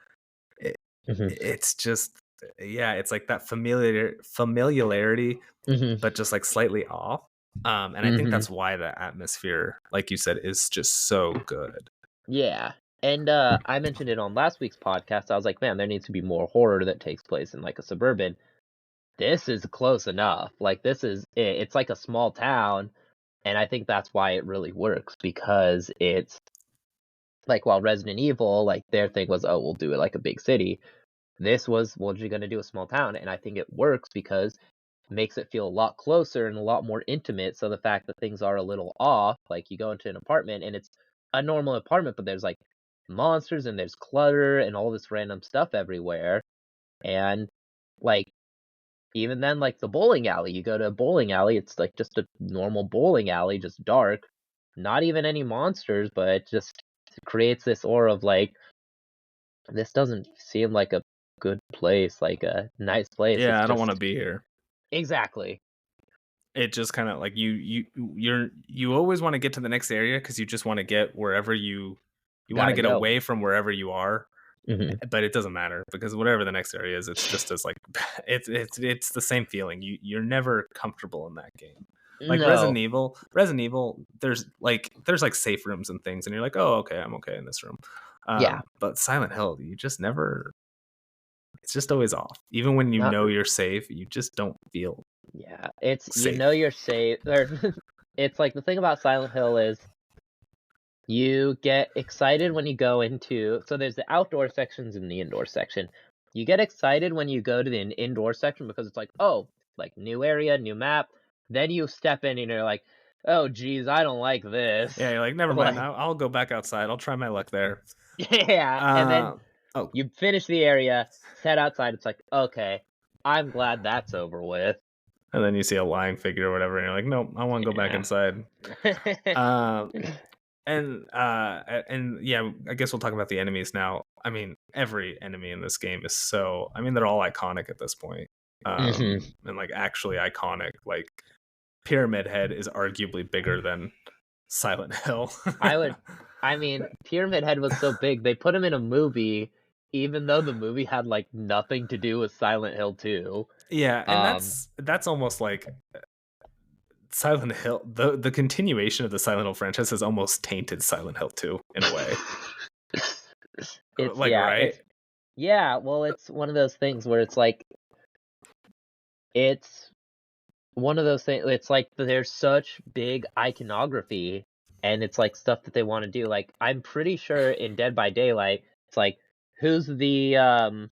it, Hmm. it's just yeah, it's like that familiarity, Hmm. but just like slightly off. And I think Hmm. that's why the atmosphere, like you said, is just so good. Yeah. And I mentioned it on last week's podcast. I was like, man, there needs to be more horror that takes place in like a suburban. This is close enough. Like this is it's like a small town, and I think that's why it really works because it's like while Resident Evil, like their thing was, oh, we'll do it like a big city. This was, well, you're gonna do a small town, and I think it works because it makes it feel a lot closer and a lot more intimate. So the fact that things are a little off, like you go into an apartment and it's a normal apartment, but there's like monsters and there's clutter and all this random stuff everywhere, and like even then, like the bowling alley, you go to a bowling alley, it's like just a normal bowling alley, just dark, not even any monsters, but it just creates this aura of like, this doesn't seem like a good place, like a nice place. It's Yeah, I don't want to just be here. exactly. It just kind of like you always want to get to the next area because you just want to get wherever you want to Gotta get go. away from wherever you are, Hmm. but it doesn't matter because whatever the next area is, it's just as like it's the same feeling. You're never comfortable in that game. Like No. Resident Evil, there's like safe rooms and things, and you're like, oh, okay, I'm okay in this room. Yeah. But Silent Hill, you just never. It's just always off. Even when you Not. know you're safe, you just don't feel Yeah. It's, you know, safe. you're safe. Or it's like the thing about Silent Hill is you get excited when you go into, so there's the outdoor sections and the indoor section. You get excited when you go to the indoor section because it's like, oh, like new area, new map. Then you step in and you're like, oh geez, I don't like this. Yeah, you're like, never mind. Like, I'll go back outside. I'll try my luck there. yeah. And then Uh, oh, you finish the area, head outside, it's like, okay, I'm glad that's over with. and then you see a lying figure or whatever, and you're like, nope, I want to go back Yeah. inside. Um, and yeah, I guess we'll talk about the enemies now. I mean, every enemy in this game is so. I mean, they're all iconic at this point. Hmm. And like actually iconic. Like Pyramid Head is arguably bigger than Silent Hill. I would, I mean, Pyramid Head was so big, they put him in a movie, even though the movie had like nothing to do with Silent Hill 2. Yeah, and Um, that's almost like Silent Hill. The continuation of the Silent Hill franchise has almost tainted Silent Hill 2 in a way. it's, Like, yeah, right? it's, yeah, well, it's one of those things where it's like, it's one of those things, it's like there's such big iconography and it's like stuff that they want to do. Like, I'm pretty sure in Dead by Daylight, it's like, who's the,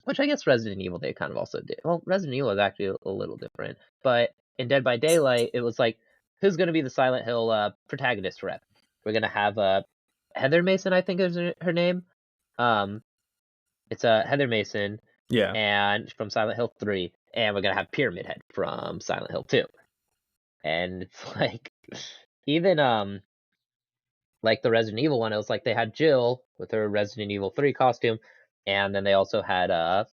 which I guess Resident Evil they kind of also did. Well, Resident Evil is actually a little different, but in Dead by Daylight, it was like, who's going to be the Silent Hill protagonist rep? We're gonna have Heather Mason, I think is her name. Um, it's Heather Mason, Yeah. and from Silent Hill 3, and we're gonna have Pyramid Head from Silent Hill 2. And it's like, even like the Resident Evil one, it was like they had Jill with her Resident Evil 3 costume, and then they also had Nemesis.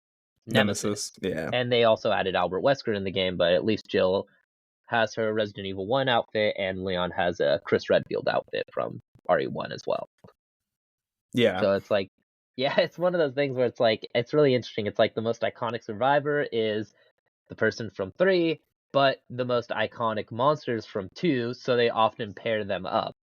Nemesis. Yeah. And they also added Albert Wesker in the game, but at least Jill has her Resident Evil 1 outfit, and Leon has a Chris Redfield outfit from RE1 as well. Yeah. So it's like, yeah, it's one of those things where it's like, it's really interesting. It's like the most iconic survivor is the person from 3, but the most iconic monsters from 2, so they often pair them up.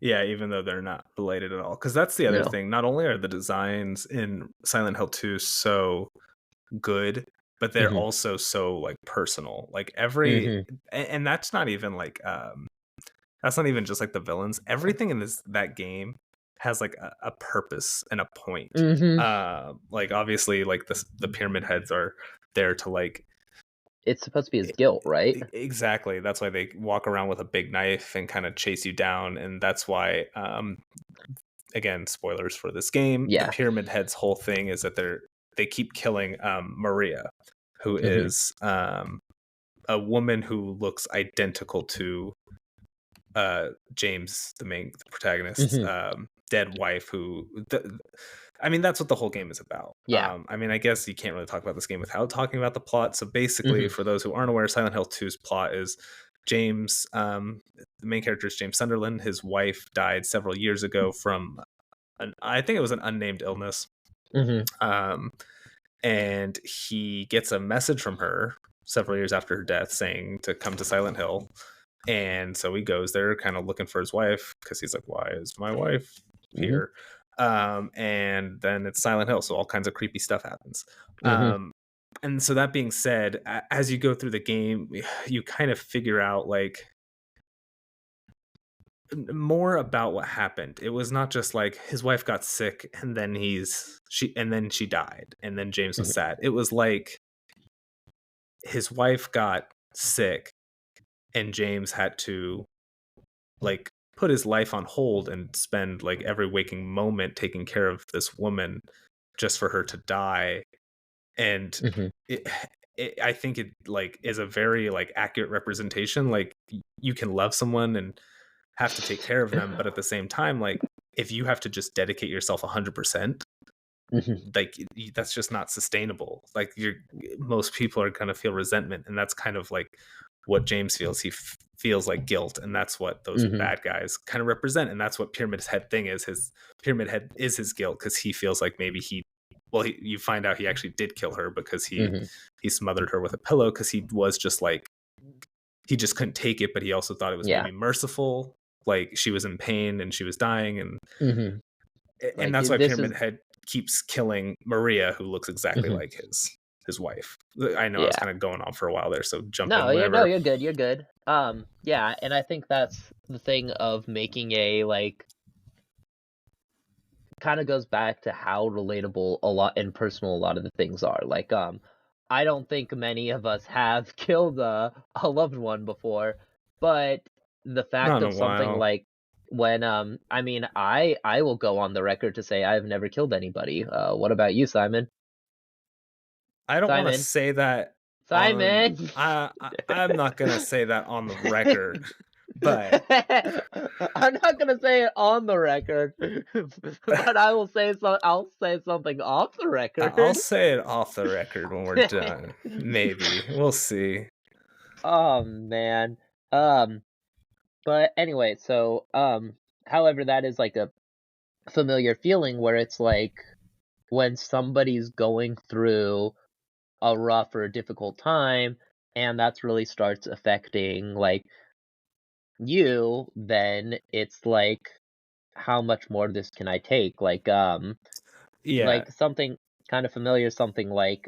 Yeah, even though they're not related at all. Because that's the other No. thing. Not only are the designs in Silent Hill 2 so good, but they're Hmm. also so like personal. Like Hmm. and that's not even like that's not even just like the villains. Everything in that game has like a purpose and a point. Hmm. Like obviously like the pyramid heads are there to like It's supposed to be his guilt, right? exactly. That's why they walk around with a big knife and kind of chase you down, and that's why again, spoilers for this game, the Yeah. pyramid heads whole thing is that they keep killing Maria, who Hmm. is a woman who looks identical to James, the protagonist's Hmm. dead wife, I mean, that's what the whole game is about. Yeah. I mean, I guess you can't really talk about this game without talking about the plot. So basically, Mhm. for those who aren't aware, Silent Hill 2's plot is James, the main character is James Sunderland. His wife died several years ago from I think it was an unnamed illness. Mhm. Um, and he gets a message from her several years after her death saying to come to Silent Hill. And so he goes there kind of looking for his wife because he's like, why is my wife Mhm. here? And then it's Silent Hill, so all kinds of creepy stuff happens. Mhm. And so that being said, as you go through the game, you kind of figure out like more about what happened. It was not just like his wife got sick and then she died and then James was Mhm. sad. It was like his wife got sick and James had to like put his life on hold and spend like every waking moment taking care of this woman just for her to die. And Mhm. it, I think it like is a very like accurate representation. Like you can love someone and have to take care of them, but at the same time, like if you have to just dedicate yourself 100%, Mhm. like that's just not sustainable. Like most people are going to feel resentment, and that's kind of like what James feels. He feels like guilt, and that's what those Mhm. bad guys kind of represent, and that's what Pyramid Head thing is. His Pyramid Head is his guilt because he feels like maybe you find out he actually did kill her because Mhm. he smothered her with a pillow because he was just like he just couldn't take it, but he also thought it was Yeah. maybe merciful. Like she was in pain and she was dying, Mhm. and Like that's why this is Pyramid Head keeps killing Maria, who looks exactly Mhm. like his wife. I know I was Yeah. kind of going on for a while there, so jump No, in yeah, no, whenever. you're good, you're good. Yeah, and I think that's the thing of making a, like, kinda goes back to how relatable a lot and personal a lot of the things are. Like, I don't think many of us have killed a loved one before, but the fact Not in of a something while. like when, I mean, I will go on the record to say I've never killed anybody. What about you, Simon? I don't want to Simon? say that on. Simon! I'm not gonna say that on the record, but I'm not gonna say it on the record, but I'll say something off the I'll record. say it off the record when we're done. Maybe we'll see. Oh man. Um, but anyway, so however, that is like a familiar feeling where it's like when somebody's going through a rough or a difficult time, and that's really starts affecting like you, then it's like how much more of this can I take? Yeah, Like something kind of familiar, something like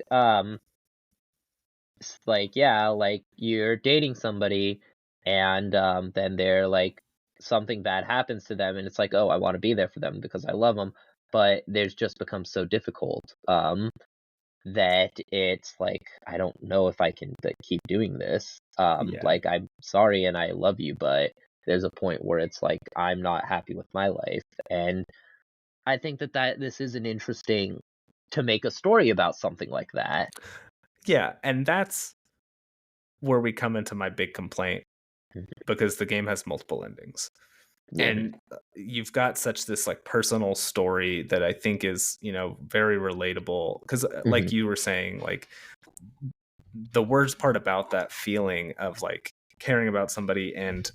like yeah, like you're dating somebody and then they're like something bad happens to them and it's like, "Oh, I want to be there for them because I love them." But there's just become so difficult that it's like I don't know if I can like, keep doing this. yeah. Like I'm sorry and I love you, but there's a point where it's like I'm not happy with my life, and I think that this is an interesting to make a story about something like that. Yeah, and that's where we come into my big complaint Mhm. because the game has multiple endings. Yeah. And you've got such this like personal story that I think is, very relatable because like Mhm. you were saying, like the worst part about that feeling of like caring about somebody and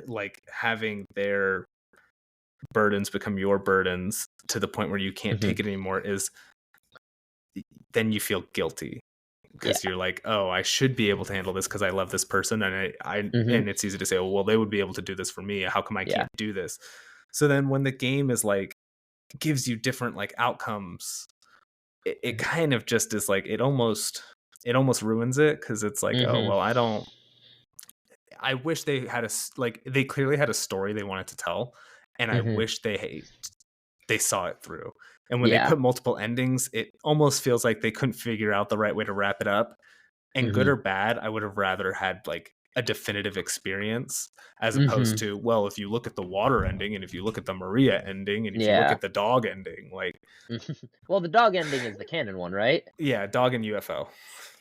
like having their burdens become your burdens to the point where you can't Mhm. take it anymore is then you feel guilty because Yeah. you're like, oh, I should be able to handle this because I love this person, and Mhm. and it's easy to say, oh, well, they would be able to do this for me. How come I Yeah. can't do this? So then when the game is like gives you different like outcomes, it Mhm. kind of just is like it almost ruins it because it's like, oh Mhm. well, I wish they had like they clearly had a story they wanted to tell, and I Mhm. wish they saw it through. And when they Yeah. put multiple endings, it almost feels like they couldn't figure out the right way to wrap it up. And good Mhm. or bad, I would have rather had like a definitive experience as opposed Mhm. to, well, if you look at the water ending and if you look at the Maria ending and if you look Yeah. at the dog ending, like, Well, the dog ending is the canon one, right? yeah, dog and UFO.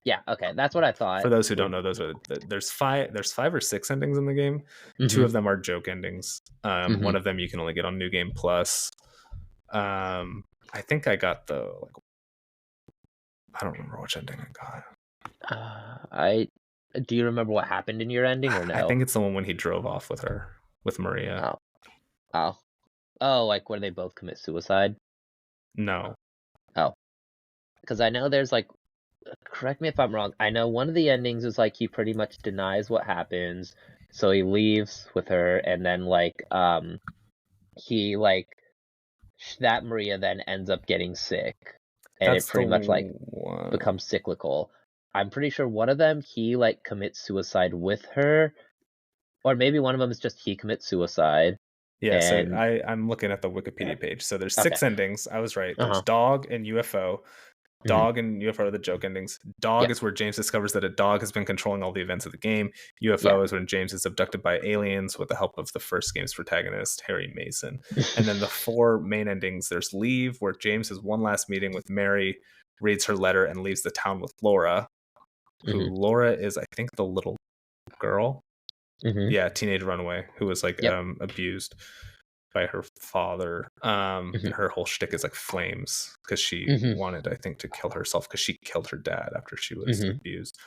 Yeah, okay, that's what I For thought. those who don't It know, there's five or six endings in the game. Two Mhm. of them are joke endings. One Mhm. of them you can only get on New Game Plus. Um, I think I got the like. I don't remember which ending I got. I do you remember what happened in your ending or I no? think it's the one when he drove off with her, with Maria. Oh, oh, oh, like where they both commit suicide. No. Oh, because I know there's like, correct me if I'm wrong. I know one of the endings is like he pretty much denies what happens, so he leaves with her, and then like he like that Maria then ends up getting sick, and it That's the pretty much like one. becomes cyclical. I'm pretty sure one of them he like commits suicide with her, or maybe one of them is just he commits suicide. Yeah, so And I'm looking at the Wikipedia page. So there's okay, 6 endings. I was right. There's uh-huh. dog and UFO. Mhm. Dog and UFO are the joke endings. Dog Yeah, is where James discovers that a dog has been controlling all the events of the game. yeah. UFO is when James is abducted by aliens with the help of the first game's protagonist, Harry Mason. And then the 4 main endings, there's Leave, where James has one last meeting with Mary, reads her letter, and leaves the town with Laura, who Mhm, Laura is, I think, the little girl. mhm. Yeah, teenage runaway who was like Yep. abused by her father. Mhm, And her whole shtick is like flames because she mhm, wanted, I think, to kill herself because she killed her dad after she was mhm, abused.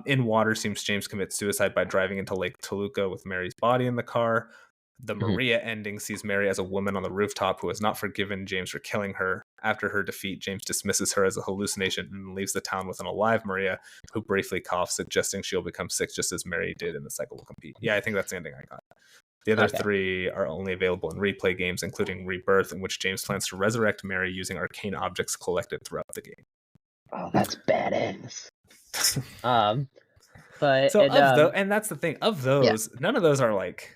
In Water seems James commits suicide by driving into Lake Toluca with Mary's body in the car. The mhm, Maria ending sees Mary as a woman on the rooftop who has not forgiven James for killing her. After her defeat, James dismisses her as a hallucination and leaves the town with an alive Maria who briefly coughs, suggesting she'll become sick just as Mary did in the cycle will compete. Yeah, I think that's the ending I got. The other okay. 3 are only available in replay games, including Rebirth, in which James plans to resurrect Mary using arcane objects collected throughout the game. Oh, that's badass. Um, but So of those, and that's the thing, of yeah, those, none of those are like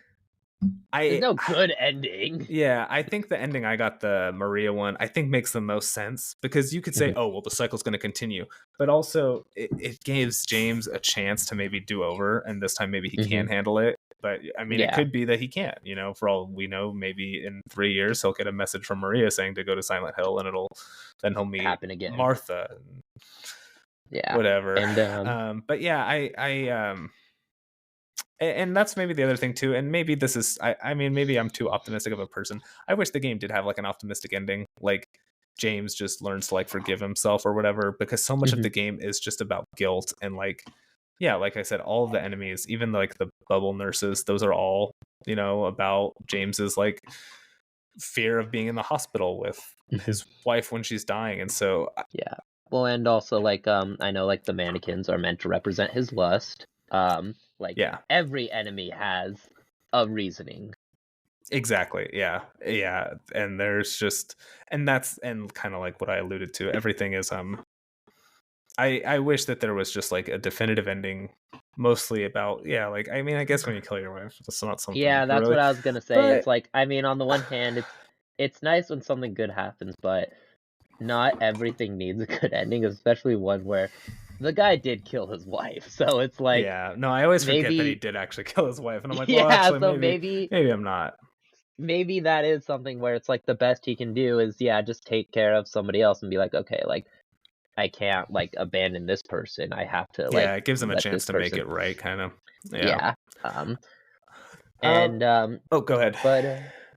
there's I no good ending. yeah, I think the ending I got, the Maria one, I think makes the most sense because you could say, Mhm, oh, well, the cycle's going to continue. But also, it gives James a chance to maybe do over, and this time maybe he can mhm. handle it. But I mean, it Yeah, could be that he can't, for all we know, maybe in 3 years, he'll get a message from Maria saying to go to Silent Hill, and then he'll meet happen again. Martha, and Yeah, whatever. and But yeah, and that's maybe the other thing too, and maybe this is I mean, maybe I'm too optimistic of a person. I wish the game did have like an optimistic ending, like James just learns to like forgive himself or whatever, because so much of mhm, the game is just about guilt. And like, yeah, like I said, all of the enemies, even like the bubble nurses, those are all about James's like fear of being in the hospital with mhm. his wife when she's dying. And so Yeah. Well, and also like I know like the mannequins are meant to represent his lust. Like yeah, every enemy has a reasoning. exactly. Yeah. Yeah. And there's just, and that's, and kind of like what I alluded to, everything is, I wish that there was just like a definitive ending, mostly about, yeah, like, I mean, I guess when you kill your wife, that's not something you Yeah, can that's really, what I was gonna say. It's but like, I mean, on the one hand, it's nice when something good happens, but not everything needs a good ending, especially one where the guy did kill his wife. So it's like yeah, no, I always forget that he maybe did actually kill his wife. And I'm like, well, yeah, actually, so maybe I'm not. maybe that is something where it's like the best he can do is yeah, just take care of somebody else and be like, okay, like I can't like abandon this person. I have to Yeah, like it gives him a let chance this to make person. it right, kind of. Yeah. Yeah. Um Um, and oh, go ahead. but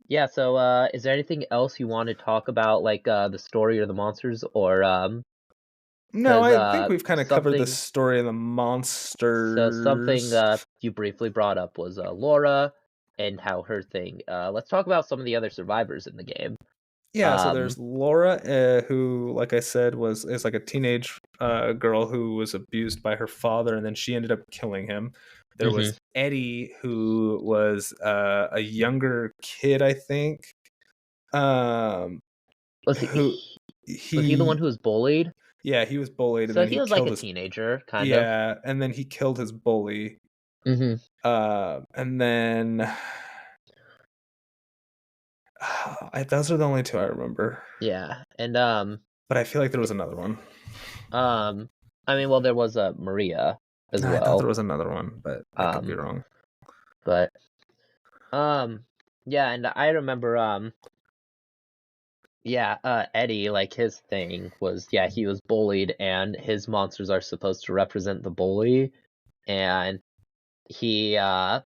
yeah, so is there anything else you want to talk about like the story or the monsters or No, cuz I think we've kind of covered the something story of the something monsters. you briefly brought up was Laura and how her thing. Let's talk about some of the other survivors in the game. Yeah, so Um there's Laura, who, like I said, is like a teenage girl who was abused by her father, and then she ended up killing him. There was mhm. Eddie, who was a younger kid, I think, um, Was who he the one he, who was bullied? yeah, he was bullied, and So then he he was like killed a his, teenager, kind of. yeah, and then he killed his bully, Mhm. and then those are the only 2 I remember, Yeah. And but I feel like there was another one. um I mean, well there was Maria as I thought well. there was another one, but I could be Um wrong. but um yeah, and I remember yeah, Eddie like his thing was yeah, he was bullied and his monsters are supposed to represent the bully and he and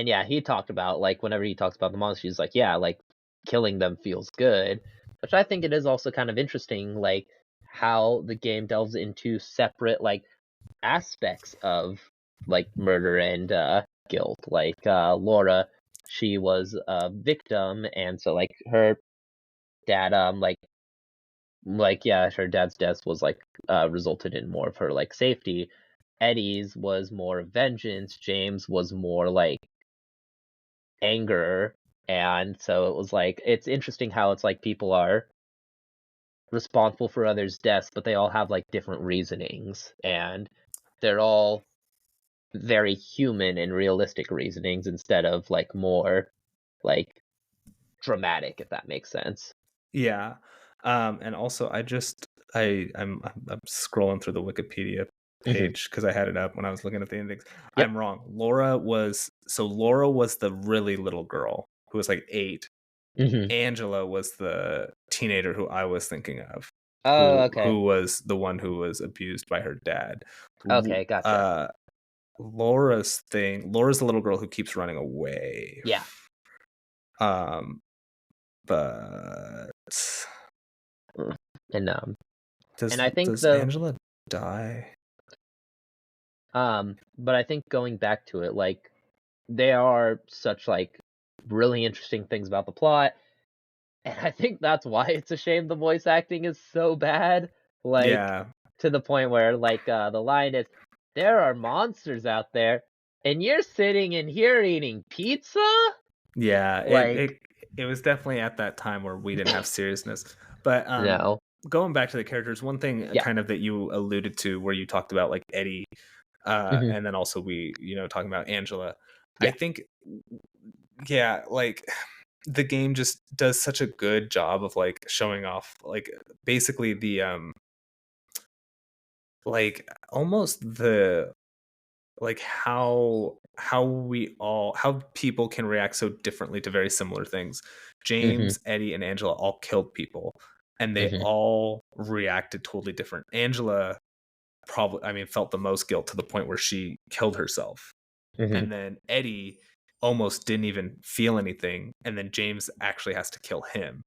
yeah, he talked about like whenever he talks about the monsters he's like yeah, like killing them feels good. which I think it is also kind of interesting, like how the game delves into separate like aspects of like murder and guilt. Like Laura, she was a victim, and so like her dad, yeah, her dad's death was like resulted in more of her like safety. Eddie's was more vengeance. James was more like anger, and so it was like it's interesting how it's like people are responsible for others' deaths, but they all have like different reasonings, and they're all very human and realistic reasonings instead of like more like dramatic, if that makes sense. Yeah. And also I'm scrolling through the Wikipedia Hmm. page because I had it up when I was looking at the endings. Yep. I'm wrong. Laura was the really little girl who was like 8. Hmm. Angela was the teenager who I was thinking of, Oh, okay. who was the one who was abused by her dad. Okay, gotcha. Uh, Laura's the little girl who keeps running away. Yeah. Um, but Mm. And does I think does Angela die? but I think going back to it, like there are such like really interesting things about the plot, and I think that's why it's a shame the voice acting is so bad. Like Yeah, to the point where like the line is, "There are monsters out there, and you're sitting in here eating pizza." yeah. Like It was definitely at that time where we didn't have seriousness. But no. going back to the characters, one thing Yeah. kind of that you alluded to, where you talked about like Eddie, Hmm. and then also we, talking about Angela. I Yeah. think, yeah, like the game just does such a good job of like showing off, like basically the like almost the like how people can react so differently to very similar things. Hmm. James, Eddie, and Angela all killed people, and they Hmm. all reacted totally different. Angela probably, I mean, felt the most guilt to the point where she killed herself, Hmm. and then Eddie almost didn't even feel anything, and then James actually has to kill him.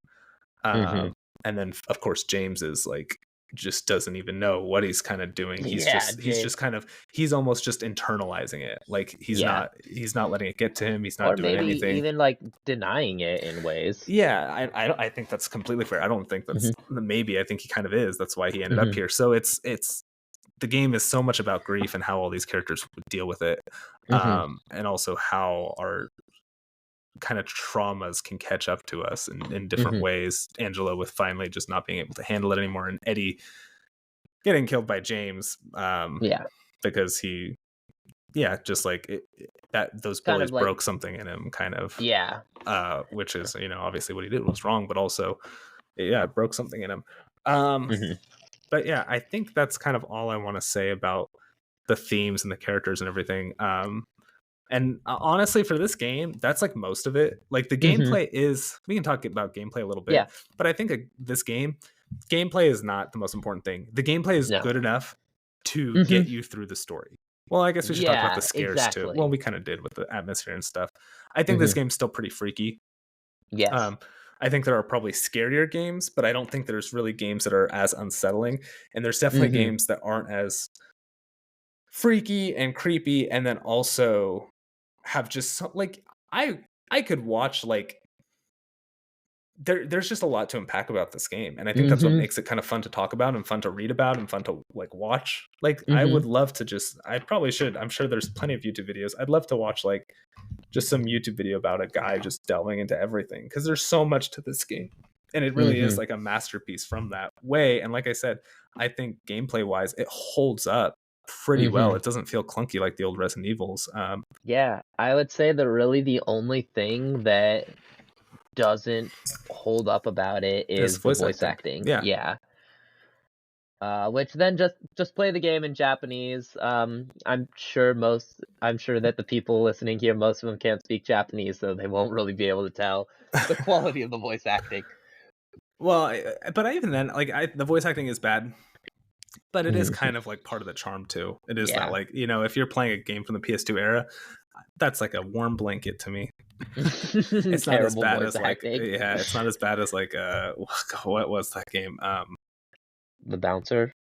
Hmm. um and then of course James is like just doesn't even know what he's kind of doing. Yeah, He's James. just kind of, he's almost just internalizing it. Like Yeah. he's not letting it get to him. He's not Or doing maybe anything. even like denying it in ways. Yeah, I think that's completely fair. I don't think that's, Hmm. maybe I think he kind of is. That's why he ended up Hmm. here. So it's the game is so much about grief and how all these characters would deal with it, Hmm. and also how our kind of traumas can catch up to us in different Hmm. ways. Angela with finally just not being able to handle it anymore, and Eddie getting killed by James, Yeah. because he, yeah, just like that those Kind bullies of like broke something in him, kind of, yeah. which is, obviously what he did was wrong, but also, yeah, it broke something in him. Um, Hmm. but yeah, I think that's kind of all I want to say about the themes and the characters and everything. And honestly, for this game, that's like most of it. Like the Hmm. gameplay is, we can talk about gameplay a little bit, Yeah. but I think this gameplay is not the most important thing. The gameplay is No. good enough to Hmm. get you through the story. Well, I guess we should talk about the Yeah, scares too. Well, exactly. we kind of did with the atmosphere and stuff. I think this Hmm. game's still pretty freaky. Yes. Um, I think there are probably scarier games, but I don't think there's really games that are as unsettling. And there's definitely Hmm. games that aren't as freaky and creepy, and then also have just like, I could watch like, there's just a lot to unpack about this game, and I think that's what Hmm. makes it kind of fun to talk about and fun to read about and fun to like watch. Like I Hmm. would love to just, I probably should, I'm sure there's plenty of YouTube videos. I'd love to watch like just some YouTube video about a guy just delving into everything, because there's so much to this game, and it really is Hmm. like a masterpiece from that way. And like I said, I think gameplay wise it holds up pretty well. Hmm. It doesn't feel clunky like the old Resident Evils. Yeah, I would say that really the only thing that doesn't hold up about it Is is the voice voice acting. acting. Yeah. Yeah. Which then just play the game in Japanese. I'm sure that the people listening here, most of them can't speak Japanese, so they won't really be able to tell the quality of the voice acting. Well, but even then, like the voice acting is bad, but it is Mhm. kind of like part of the charm too. It is that, Yeah. like, if you're playing a game from the PS2 era, that's like a warm blanket to me. It's not as Terrible bad voice as like acting. yeah, it's not as bad as like what was that game? The bouncer.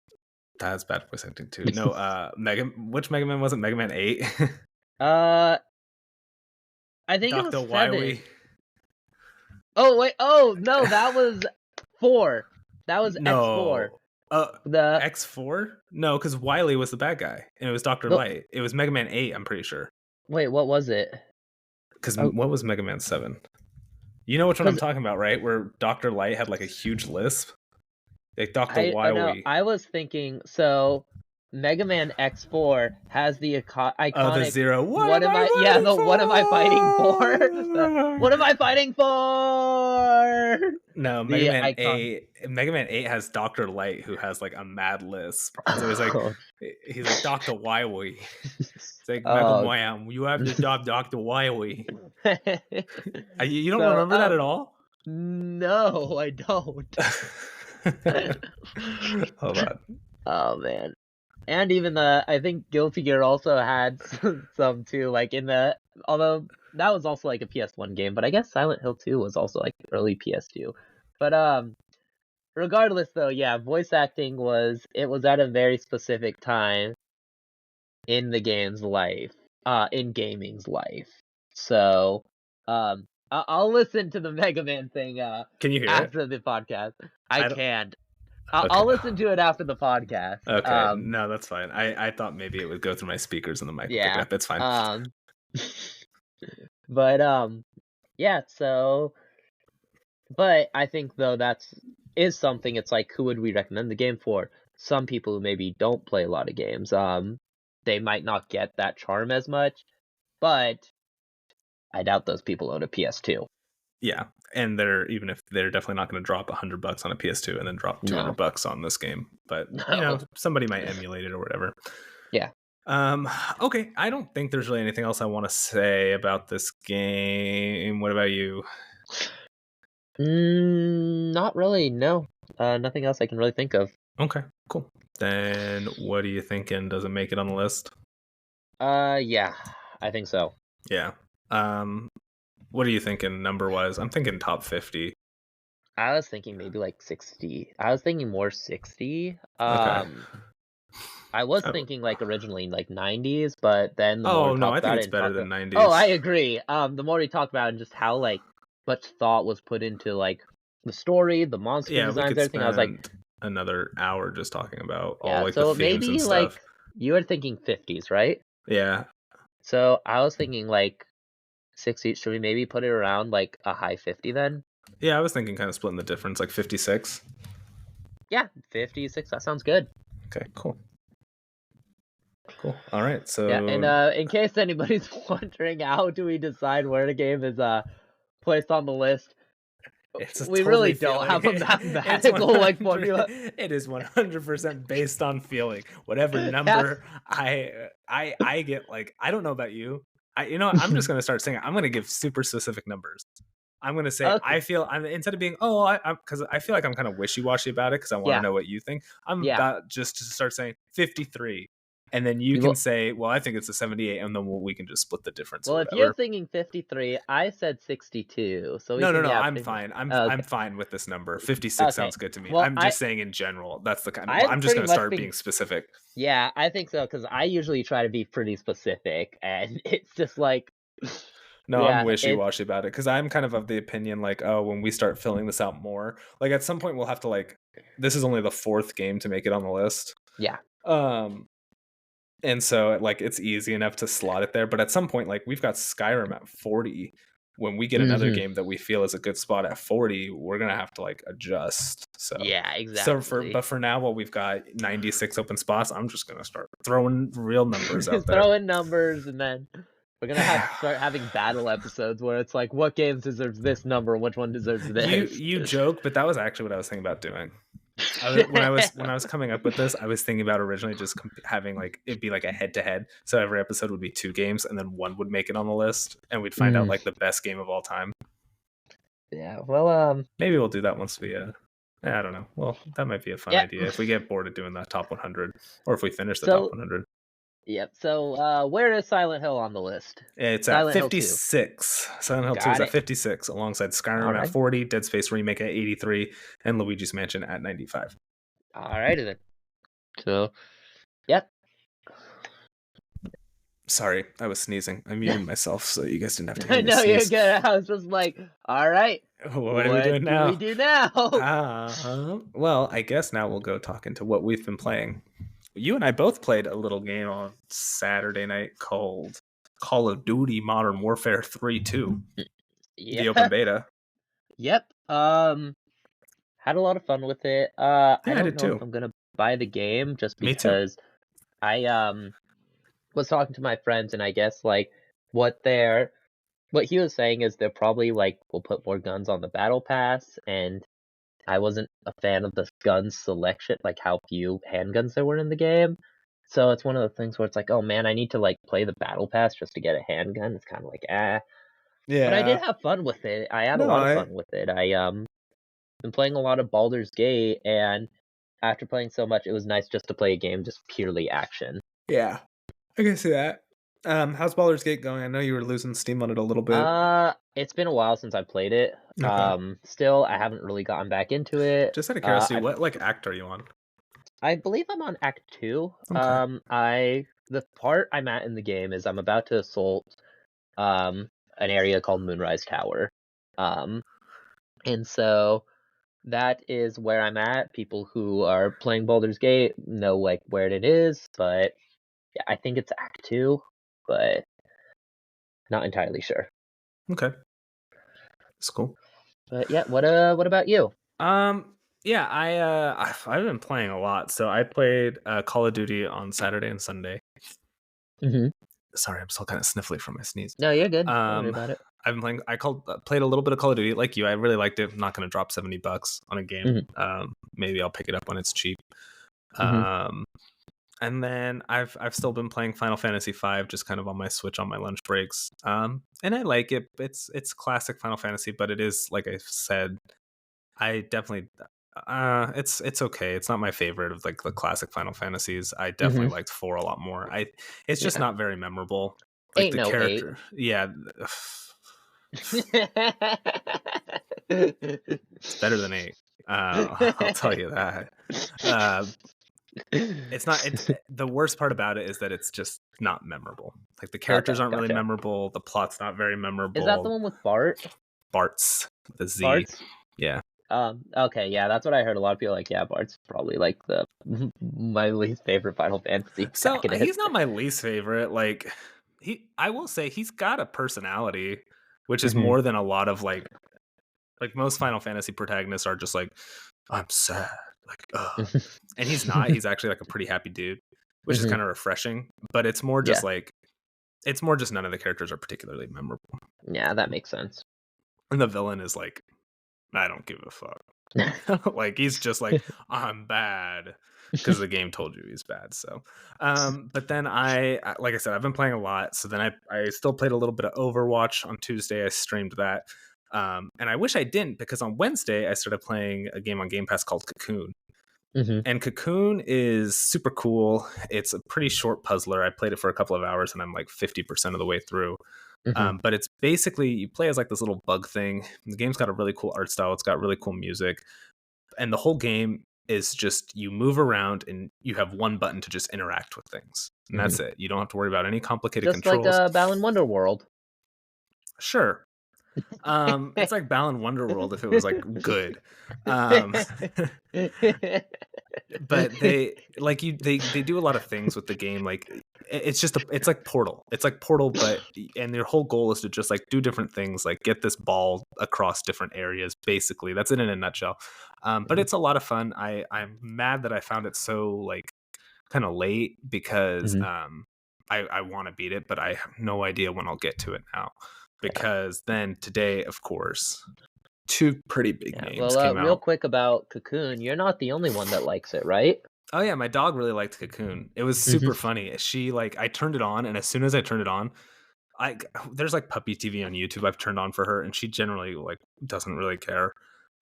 That's bad voice acting too. No, which Mega Man was it? Mega Man 8? Uh, I think it was Dr. 7. Wily. Oh wait, oh no, that was 4. That was X4. No. The X4? No, because Wily was the bad guy, and it was Dr. the Light. It was Mega Man 8, I'm pretty sure. wait, what was it? Because Oh, what was Mega Man 7? You know which one I'm because talking about, right? Where Dr. Light had like a huge lisp? Like Dr. I know Wily. I was thinking so. Mega Man X4 has the Oh, the iconic. zero. What What am am I I? Yeah, fighting the what am I fighting for? for? What am I fighting for? No, Mega The Man icon. 8. Mega Man 8 has Dr. Light, who has like a mad lisp. And so he's like Dr. Wily. It's like Mega Oh. Man, you have to stop Dr. Wily. You don't So remember that at all? no, I don't. Hold on. Oh man. And even I think Guilty Gear also had some too, like although that was also like a PS1 game, but I guess Silent Hill 2 was also like early PS2. But regardless though, yeah, voice acting was at a very specific time in the game's life, in gaming's life. So, I'll listen to the Mega Man thing Can you hear it? after the podcast. I I don't. can't. Okay. I'll listen to it after the podcast. Okay. No, that's fine. I thought maybe it would go through my speakers and the mic would pick it Yeah. up. It's fine. But yeah. So, but I think though is something. It's like, who would we recommend the game for? Some people who maybe don't play a lot of games. They might not get that charm as much, but I doubt those people own a PS2. Yeah, and even if they're definitely not going to drop $100 on a PS2 and then drop $200 on this game, but No. somebody might emulate it or whatever. Yeah. Okay, I don't think there's really anything else I want to say about this game. What about you? Not really. No. Nothing else I can really think of. Okay, cool. Then what are you thinking? Does it make it on the list? Yeah, I think so. Yeah. What are you thinking number-wise? I'm thinking top 50. I was thinking maybe like 60. I was thinking more 60. Okay. I was thinking like originally like 90s, but then the more Oh we no, talked I think about it's it, better than 90s. oh, I agree. The more we talked about it, and just how like much thought was put into like the story, the monster Yeah, we designs, could everything. I was like, spend another hour just talking about all yeah. like So the themes and maybe stuff. like you were thinking 50s, right? Yeah. So I was thinking like 60. Should we maybe put it around like a high 50 then? Yeah, I was thinking kind of splitting the difference, like 56. Yeah, 56. That sounds good. Okay, cool. Cool. All right. So yeah, and in case anybody's wondering, how do we decide where the game is placed on the list? We really don't have a mathematical like formula. It is 100% based on feeling. Whatever number I get, like, I don't know about you. I'm just gonna start saying it. I'm gonna give super specific numbers. I'm gonna say I feel instead of being because I feel like I'm kind of wishy-washy about it because I want to know what you think. I'm about just to start saying 53. And then you can say, well, I think it's a 78, and then we can just split the difference. Well, if you're thinking 53, I said 62. So no, I'm fine. I'm fine with this number. 56 sounds good to me. Well, I'm just saying in general. That's the kind of. I'm just going to start being specific. Yeah, I think so because I usually try to be pretty specific, and it's just like. No, I'm wishy-washy about it because I'm kind of the opinion like, oh, when we start filling this out more, like at some point we'll have to like. This is only the 4th game to make it on the list. Yeah. And so like it's easy enough to slot it there, but at some point like we've got Skyrim at 40. When we get another game that we feel is a good spot at 40, we're gonna have to like adjust. So yeah, exactly. So for now, while we've got 96 open spots, I'm just gonna start throwing real numbers out there. Throwing numbers, and then we're gonna start having battle episodes where it's like, what games deserves this number, and which one deserves this. You joke, but that was actually what I was thinking about doing. When I was coming up with this, I was thinking about originally just having like it'd be like a head-to-head. So every episode would be 2 games, and then one would make it on the list, and we'd find out like the best game of all time. Yeah, well, maybe we'll do that once we. I don't know. Well, that might be a fun idea if we get bored of doing that top 100, or if we finish the top 100. Yep. So, where is Silent Hill on the list? It's at Silent Hill 2. 56. Silent Hill 2 is Got at it. 56, alongside All Skyrim at right. 40, Dead Space Remake at 83, and Luigi's Mansion at 95. All righty then. So, yep. Sorry, I was sneezing. I muted myself so you guys didn't have to hear I me know you're sneeze. good. I was just like, all right, What are we doing what do we now? do now? Well, I guess now we'll go talk into what we've been playing. You and I both played a little game on Saturday night called Call of Duty Modern Warfare 3 2, the open Yeah. beta. Yep. Had a lot of fun with it. I Yeah, I don't did know if too. I'm gonna buy the game just Me too. because I was talking to my friends and I guess like what he was saying is they're probably like will put more guns on the battle pass, and I wasn't a fan of the gun selection, like how few handguns there were in the game. So it's one of the things where it's like, oh man, I need to like play the battle pass just to get a handgun. It's kind of like but I did Yeah. have fun with it. I had a No, lot of fun with it. I been playing a lot of Baldur's Gate, and after playing so much, it was nice just to play a game just purely action. yeah, I can see that. How's Baldur's Gate going? I know you were losing steam on it a little bit. It's been a while since I played it. Okay. Still, I haven't really gotten back into it. Just out of curiosity, I what like act are you on? I believe I'm on Act 2. Okay. The part I'm at in the game is I'm about to assault an area called Moonrise Tower. Um, and so that is where I'm at. People who are playing Baldur's Gate know like where it is, but yeah, I think it's Act 2, but not entirely sure. Okay. That's cool. But yeah, what about you? Yeah, I've been playing a lot. So I played Call of Duty on Saturday and Sunday. Mhm. Sorry, I'm still kind of sniffly from my sneeze. No, you're good. Don't worry Um, about it. I've been playing. Played a little bit of Call of Duty, like you. I really liked it. I'm not going to drop $70 on a game. Mhm. Maybe I'll pick it up when it's cheap. Mhm. Um, and then I've still been playing Final Fantasy V, just kind of on my Switch on my lunch breaks. And I like it. It's classic Final Fantasy, but it is, like I said, I definitely it's okay. It's not my favorite of like the classic Final Fantasies. I definitely Mhm. liked 4 a lot more. It's just Yeah. not very memorable. Like Ain't the no 8. character. Yeah, it's better than 8. I'll tell you that. Uh it's not it's the worst part about it is that it's just not memorable. Like the characters Okay, aren't really gotcha. memorable, the plot's not very Is that the memorable. one with Bart? Bart's the Z. Bart's? Yeah. Okay, yeah, that's what I heard. A lot of people like, yeah, Bart's probably like the my least favorite Final Fantasy So he's protagonist. not my least favorite. Like I will say he's got a personality, which is Mhm. more than a lot of like most Final Fantasy protagonists are just like, I'm sad, like, ugh. And he's not. He's actually like a pretty happy dude, which is Mhm. kind of refreshing. But it's more just Yeah. like it's more just none of the characters are particularly memorable. Yeah, that makes sense. And the villain is like, I don't give a fuck. Like he's just like, I'm bad because the game told you he's bad. So but then like I said, I've been playing a lot. So then I still played a little bit of Overwatch on Tuesday. I streamed that. And I wish I didn't, because on Wednesday I started playing a game on Game Pass called Cocoon. Mhm. And Cocoon is super cool. It's a pretty short puzzler. I played it for a couple of hours and I'm like 50% of the way through. Mhm. But it's basically, you play as like this little bug thing. The game's got a really cool art style. It's got really cool music, and the whole game is just you move around and you have one button to just interact with things, and Mhm. that's it. You don't have to worry about any complicated Just like controls. Balan Wonderworld. Sure. It's like Balan Wonderworld if it was like good. Um, but they do a lot of things with the game. Like it's like Portal. It's like Portal, and their whole goal is to just like do different things, like get this ball across different areas. Basically, that's it in a nutshell. But Mhm. it's a lot of fun. I'm mad that I found it so like kind of late, because Mhm. I want to beat it, but I have no idea when I'll get to it now. Yeah. Because then today, of course, 2 pretty big Yeah. names Well, came real out. quick about Cocoon, you're not the only one that likes it, right? Oh yeah, my dog really liked Cocoon. It was Mhm. super funny. She like I turned it on, and as soon as I turned it on, I there's like puppy TV on YouTube I've turned on for her, and she generally like doesn't really care.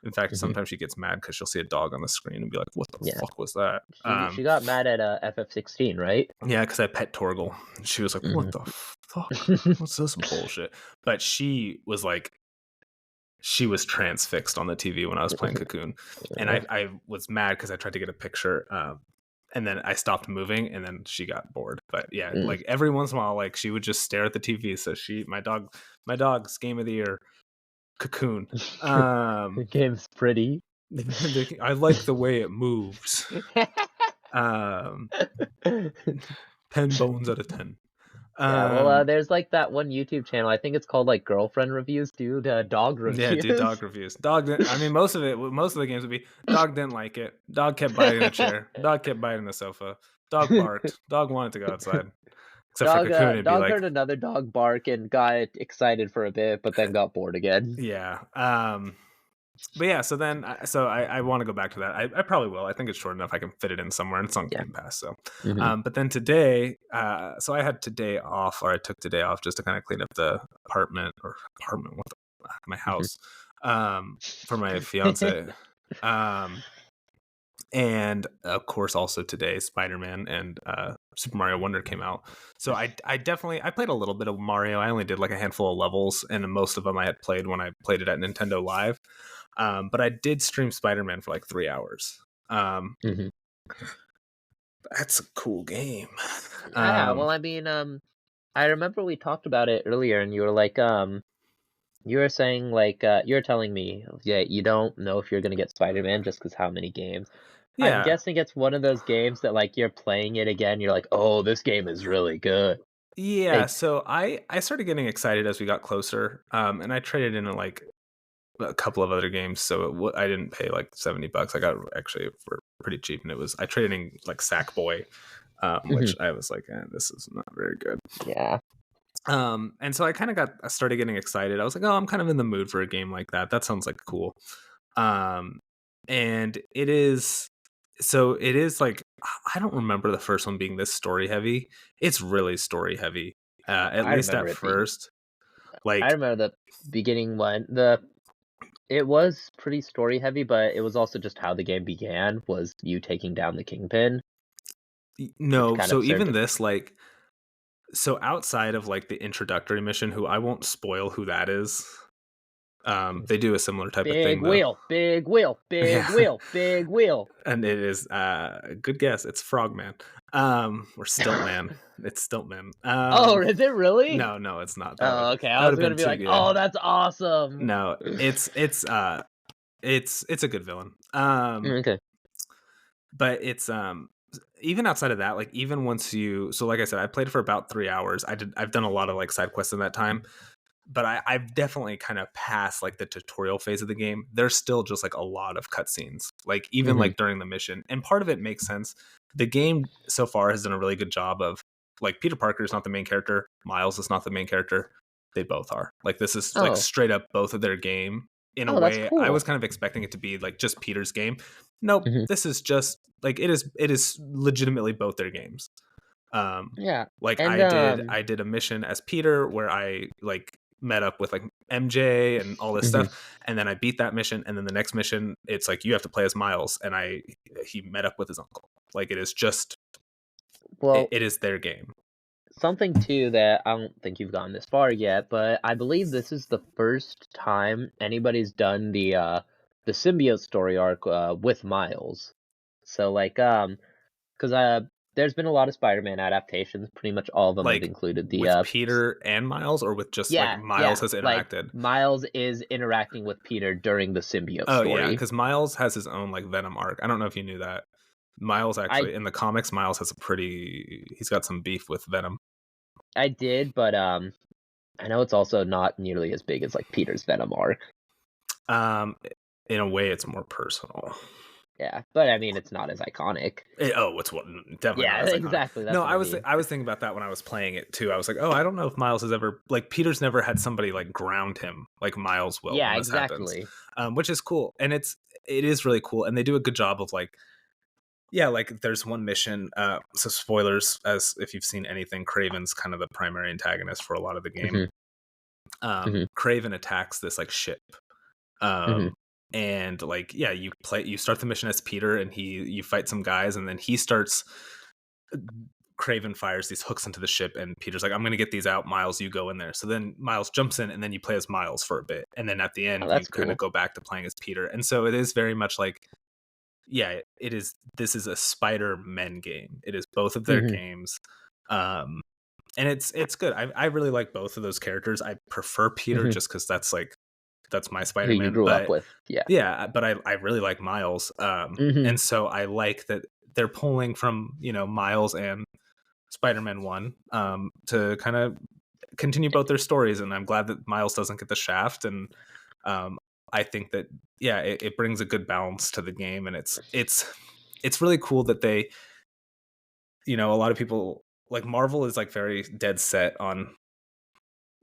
In fact, Hmm. sometimes she gets mad because she'll see a dog on the screen and be like, "What the Yeah, fuck was that?" she got mad at FF16, right? Yeah, because I pet Torgal. She was like, "What Hmm. the fuck? What's this bullshit?" But she was like, she was transfixed on the TV when I was playing Cocoon, and I was mad because I tried to get a picture, and then I stopped moving, and then she got bored. But yeah, Mm. like every once in a while, like she would just stare at the TV. So my dog's game of the year, Cocoon. The game's pretty. I like the way it moves. Um, 10 bones out of 10. Yeah, well, Um, there's like that one YouTube channel. I think it's called like Girlfriend Reviews, dude. Dog yeah, dude, reviews. dog reviews. Dog didn't, I mean, most of the games would be dog didn't like it. Dog kept biting the chair. Dog kept biting the sofa. Dog barked. Dog wanted to go outside. Except for Cocoon, it'd be Dog like, heard another dog bark and got excited for a bit, but then got bored again. yeah. But yeah, so then, I want to go back to that. I probably will. I think it's short enough. I can fit it in somewhere, and it's on Yeah. Game Pass. So, Hmm. but then today, so I had today off, or I took today off just to kind of clean up the my house, for my fiance, and of course, also today, Spider-Man and Super Mario Wonder came out. So I definitely I played a little bit of Mario. I only did like a handful of levels, and most of them I had played when I played it at Nintendo Live. But I did stream Spider-Man for like 3 hours. Hmm. That's a cool game. Yeah, well, I mean, I remember we talked about it earlier, and you were like, you were saying like, you were telling me, yeah, you don't know if you're gonna get Spider-Man just because how many games. I'm Yeah. guessing it's one of those games that like you're playing it again, you're like, oh, this game is really good. Yeah, Like, so I started getting excited as we got closer, and I traded in like a couple of other games, so I didn't pay like $70. I got actually for pretty cheap, and I traded in like Sackboy, mhm, which I was like, this is not very good. yeah. And so I started getting excited. I was like, oh, I'm kind of in the mood for a game like that. That sounds like cool. Um, and it is like I don't remember the first one being this story heavy. It's really story heavy. At I least remember at it being. first. I Like, remember the beginning one. It was pretty story heavy, but it was also just how the game began was you taking down the Kingpin, which no, kind of so even served. this, like, so outside of like the introductory mission, who I won't spoil who that is. They do a similar type of Big thing though. wheel, big wheel, big Yeah. wheel, big wheel. And it is good guess. It's Frogman. Or Stiltman. It's Stiltman. Oh, is it really? No, it's not. Oh, okay. That I would was have been gonna be too like, good. oh, that's awesome. No, it's a good villain. Okay. But it's even outside of that, like even once so like I said, I played for about 3 hours. I've done a lot of like side quests in that time, but I've definitely kind of passed like the tutorial phase of the game. There's still just like a lot of cutscenes, like even Hmm. like during the mission, and part of it makes sense. The game so far has done a really good job of like Peter Parker is not the main character, Miles is not the main character. They both are. Like this is like Oh, straight up both of their game. In a oh, that's way, I was cool. kind of expecting it to be like just Peter's game. Nope, Hmm. this is just like it is legitimately both their games. Um, Yeah, like and I did a mission as Peter where I like met up with like MJ and all this mhm. stuff, and then I beat that mission, and then the next mission it's like you have to play as Miles, and he met up with his uncle. Like it is just Well, it is their game. something too that I don't think you've gone this far yet, but I believe this is the first time anybody's done the symbiote story arc with Miles. So like because there's been a lot of Spider-Man adaptations. Pretty much all of them have Like included the with Peter and Miles, or with just like yeah, Miles yeah, has like interacted. Miles is interacting with Peter during the symbiote Oh yeah, story. because Miles has his own like Venom arc. I don't know if you knew that. Miles I actually in the comics, Miles has he's got some beef with Venom. I did, but I know it's also not nearly as big as like Peter's Venom arc. Um, in a way, it's more personal. Yeah, but I mean it's not as iconic. It's what definitely not Yeah, as iconic. exactly. That's No, what I mean. I was thinking about that when I was playing it too. I was like, oh, I don't know if Miles has ever like Peter's never had somebody like ground him like Miles will Yeah, when this happens, exactly. which is cool, and it is really cool, and they do a good job of like yeah, like there's one mission. So spoilers, as if you've seen anything, Craven's kind of the primary antagonist for a lot of the game. Hmm. Hmm. Craven attacks this like ship, Hmm. and like you start the mission as Peter, and you fight some guys, and then he starts Craven fires these hooks into the ship, and Peter's like, I'm gonna get these out, Miles, you go in there. So then Miles jumps in, and then you play as Miles for a bit, and then at the Oh, end you that's kind of cool. go back to playing as Peter. And so it is very much like, yeah, it is, this is a Spider-Man game. It is both of their Hmm. games. And it's good. I really like both of those characters. I prefer Peter Hmm. just because that's my Who you Spider-Man. grew up But with. Yeah. yeah, but I really like Miles. Hmm. And so I like that they're pulling from, Miles and Spider-Man 1 to kind of continue both their stories. And I'm glad that Miles doesn't get the shaft. And um, I think that, yeah, it brings a good balance to the game. And it's really cool that they, a lot of people like Marvel is like very dead set on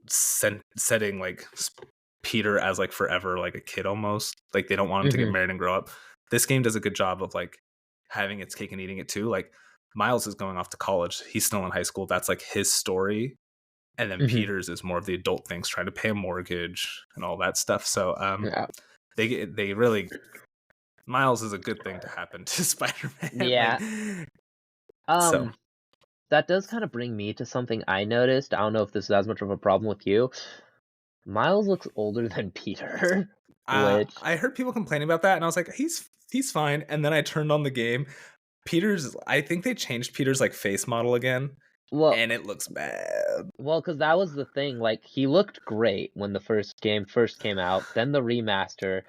setting like Peter as like forever like a kid almost. Like they don't want him to get Hmm. married and grow up. This game does a good job of like having its cake and eating it too. Like Miles is going off to college. He's still in high school. That's like his story. And then Hmm. Peter's is more of the adult things, trying to pay a mortgage and all that stuff. So Yeah. they really, Miles is a good thing to happen to Spider-Man. Like Yeah. so Um, that does kind of bring me to something I noticed. I don't know if this is as much of a problem with you. Miles looks older than Peter, which, I heard people complaining about that, and I was like, he's fine. And then I turned on the game. I think they changed Peter's like face model again, well, and it looks bad. because that was the thing. Like, he looked great when the first game first came out. Then the remaster,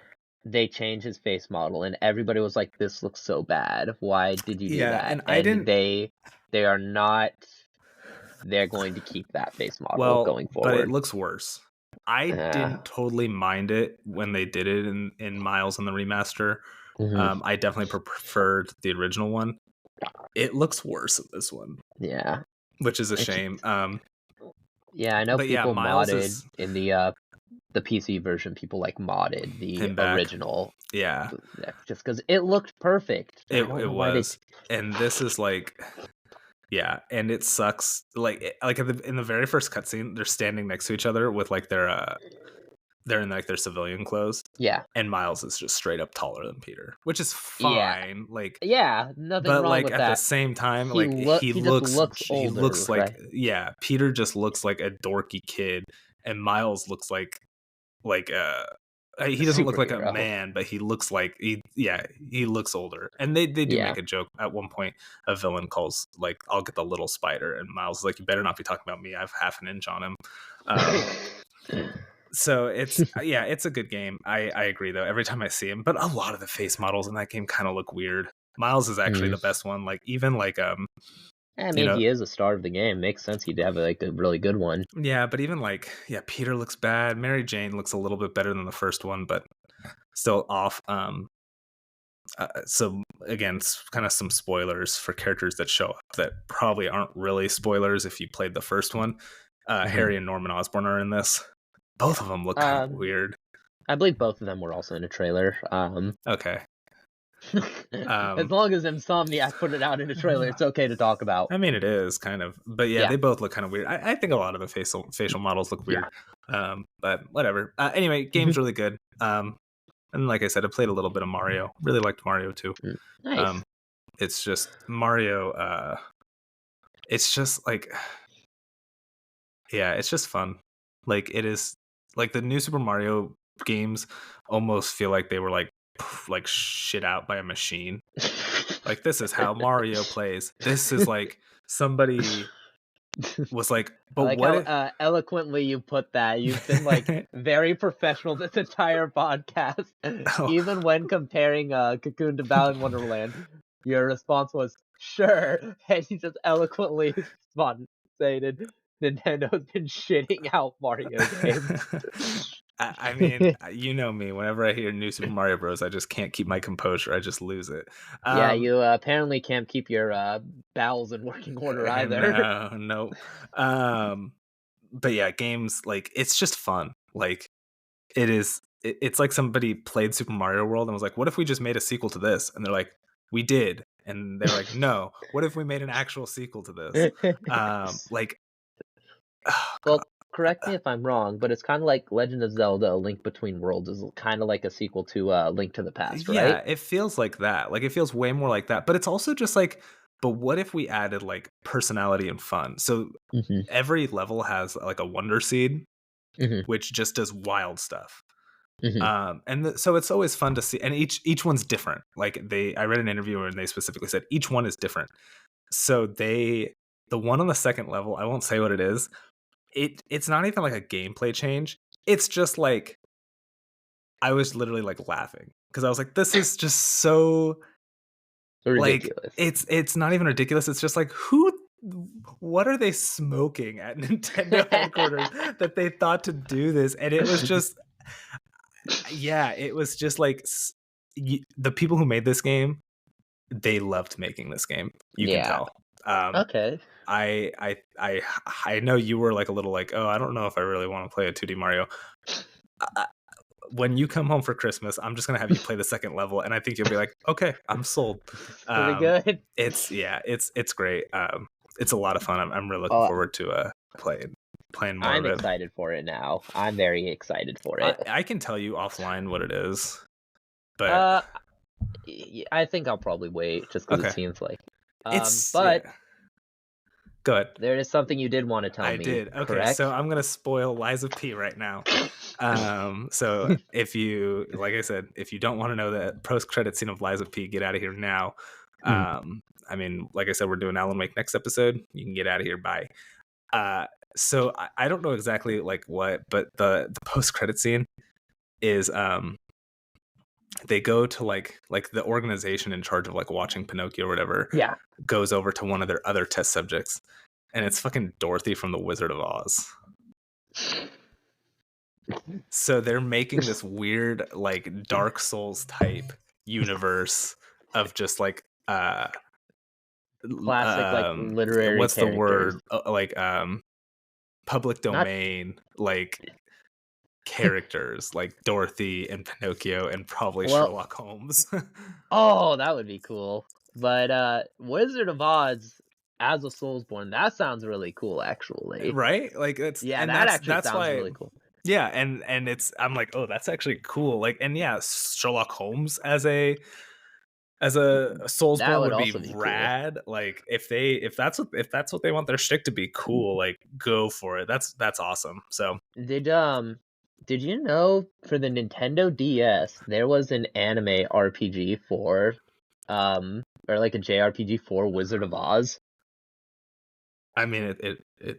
they changed his face model, and everybody was like, "This looks so bad. Why did you do Yeah, that?" and I And didn't. they are not. They're going to keep that face model Well, going but it forward. looks worse. I Yeah. didn't totally mind it when they did it in Miles in the remaster. Hmm. I definitely preferred the original one. It looks worse in this one, Yeah. which is a It's, shame. yeah, I know But yeah, people Miles modded is in the PC version. People like modded the him back. original, Yeah, just because it looked perfect. it I don't it know why they. was, and this is like, yeah, and it sucks. Like like in the very first cutscene, they're standing next to each other with like they're in like their civilian clothes, Yeah. and Miles is just straight up taller than Peter, which is Yeah. fine. Like, Yeah. Nothing but wrong like with at the that. same time, like He just looks he older, looks like, right? yeah, Peter just looks like a dorky kid, and Miles looks like A he doesn't look like a superhero. man, but he looks like he looks older. And they do Yeah. make a joke at one point. A villain calls like, "I'll get the little spider," and Miles is like, "You better not be talking about me. I have half an inch on him." Um, so it's yeah, it's a good game. I agree though. Every time I see him, but a lot of the face models in that game kind of look weird. Miles is actually Mm. the best one. Like even like I you mean, know he is a star of the game. Makes sense he'd have like a really good one. yeah, but even like yeah, Peter looks bad. Mary Jane looks a little bit better than the first one, but still off. So again, it's kind of some spoilers for characters that show up that probably aren't really spoilers if you played the first one. Hmm. Harry and Norman Osborn are in this. Both of them look kind of Um, weird. I believe both of them were also in a trailer. Okay. As Um, long as Insomniac put it out in a trailer, it's okay to talk about. I mean, it is kind of, but yeah, Yeah. they both look kind of weird. I think a lot of the facial models look weird. Yeah. But whatever. Anyway, game's really good. And like I said, I played a little bit of Mario. Really liked Mario too. Mm. Nice. Um, it's just Mario. It's just like, yeah, it's just fun. Like it is, like the new Super Mario games almost feel like they were like shit out by a machine. Like this is how Mario plays. This is like somebody was like, I but like what how if eloquently you put that. You've been like very professional this entire podcast, oh, even when comparing Cocoon to Balan Wonderland. Your response was sure, and you just eloquently stated Nintendo's been shitting out Mario games. I mean, you know me. Whenever I hear new Super Mario Bros, I just can't keep my composure. I just lose it. Yeah, you apparently can't keep your bowels in working order either. No, nope. But yeah, games like it's just fun. Like it is. It's like somebody played Super Mario World and was like, "What if we just made a sequel to this?" And they're like, "We did." And they're like, "No. What if we made an actual sequel to this?" Like, oh Well, god. correct me if I'm wrong, but it's kind of like Legend of Zelda: A Link Between Worlds is kind of like a sequel to Link to the Past, right? Yeah, it feels like that. Like it feels way more like that. But it's also just like, but what if we added like personality and fun? So Hmm. every level has like a wonder seed, Hmm. which just does wild stuff. Hmm. So it's always fun to see, and each one's different. Like I read an interview and they specifically said each one is different. So the one on the second level, I won't say what it is. It's not even like a gameplay change. It's just like I was literally like laughing because I was like, this is just so like Ridiculous. it's not even ridiculous. It's just like what are they smoking at Nintendo headquarters that they thought to do this? And it was just yeah, it was just like the people who made this game, they loved making this game. You can Yeah. tell. Um, Okay. I know you were like a little like, oh, I don't know if I really want to play a 2D Mario. When you come home for Christmas, I'm just gonna have you play the second level, and I think you'll be like, okay, I'm sold. Pretty good. It's great. It's a lot of fun. I'm really looking Well, forward to playing more I'm of it. excited for it now. I'm very excited for I, it. I can tell you offline what it is, but Uh, I think I'll probably wait just because okay, it seems like. yeah. But Go ahead. there is something you did want to tell I me, did. Okay, correct? so I'm gonna spoil Liza P right now. So if you, like I said, if you don't want to know the post-credit scene of Liza P, get out of here now. I mean, like I said, we're doing Alan Wake next episode. You can get out of here. Bye. So I don't know exactly like what, but the post-credit scene is they go to like the organization in charge of like watching Pinocchio or whatever Yeah. goes over to one of their other test subjects, and it's fucking Dorothy from The Wizard of Oz. So they're making this weird like Dark Souls type universe of just like Classic, like, literary what's the characters. word, like public Not domain like characters like Dorothy and Pinocchio and probably well. Sherlock Holmes. Oh, that would be cool. But Wizard of Oz as a Soulsborne, that sounds really cool, actually. Right, like Yeah, that actually that's sounds why. really cool. Yeah, and it's I'm like, oh, that's actually cool. Like, and yeah, Sherlock Holmes as a That Soulsborne would would be also be cool. rad. Like if that's what they want their shtick to be, cool. Like go for it. That's awesome. So Did did you know for the Nintendo DS there was an anime RPG for or like a JRPG for Wizard of Oz? I mean it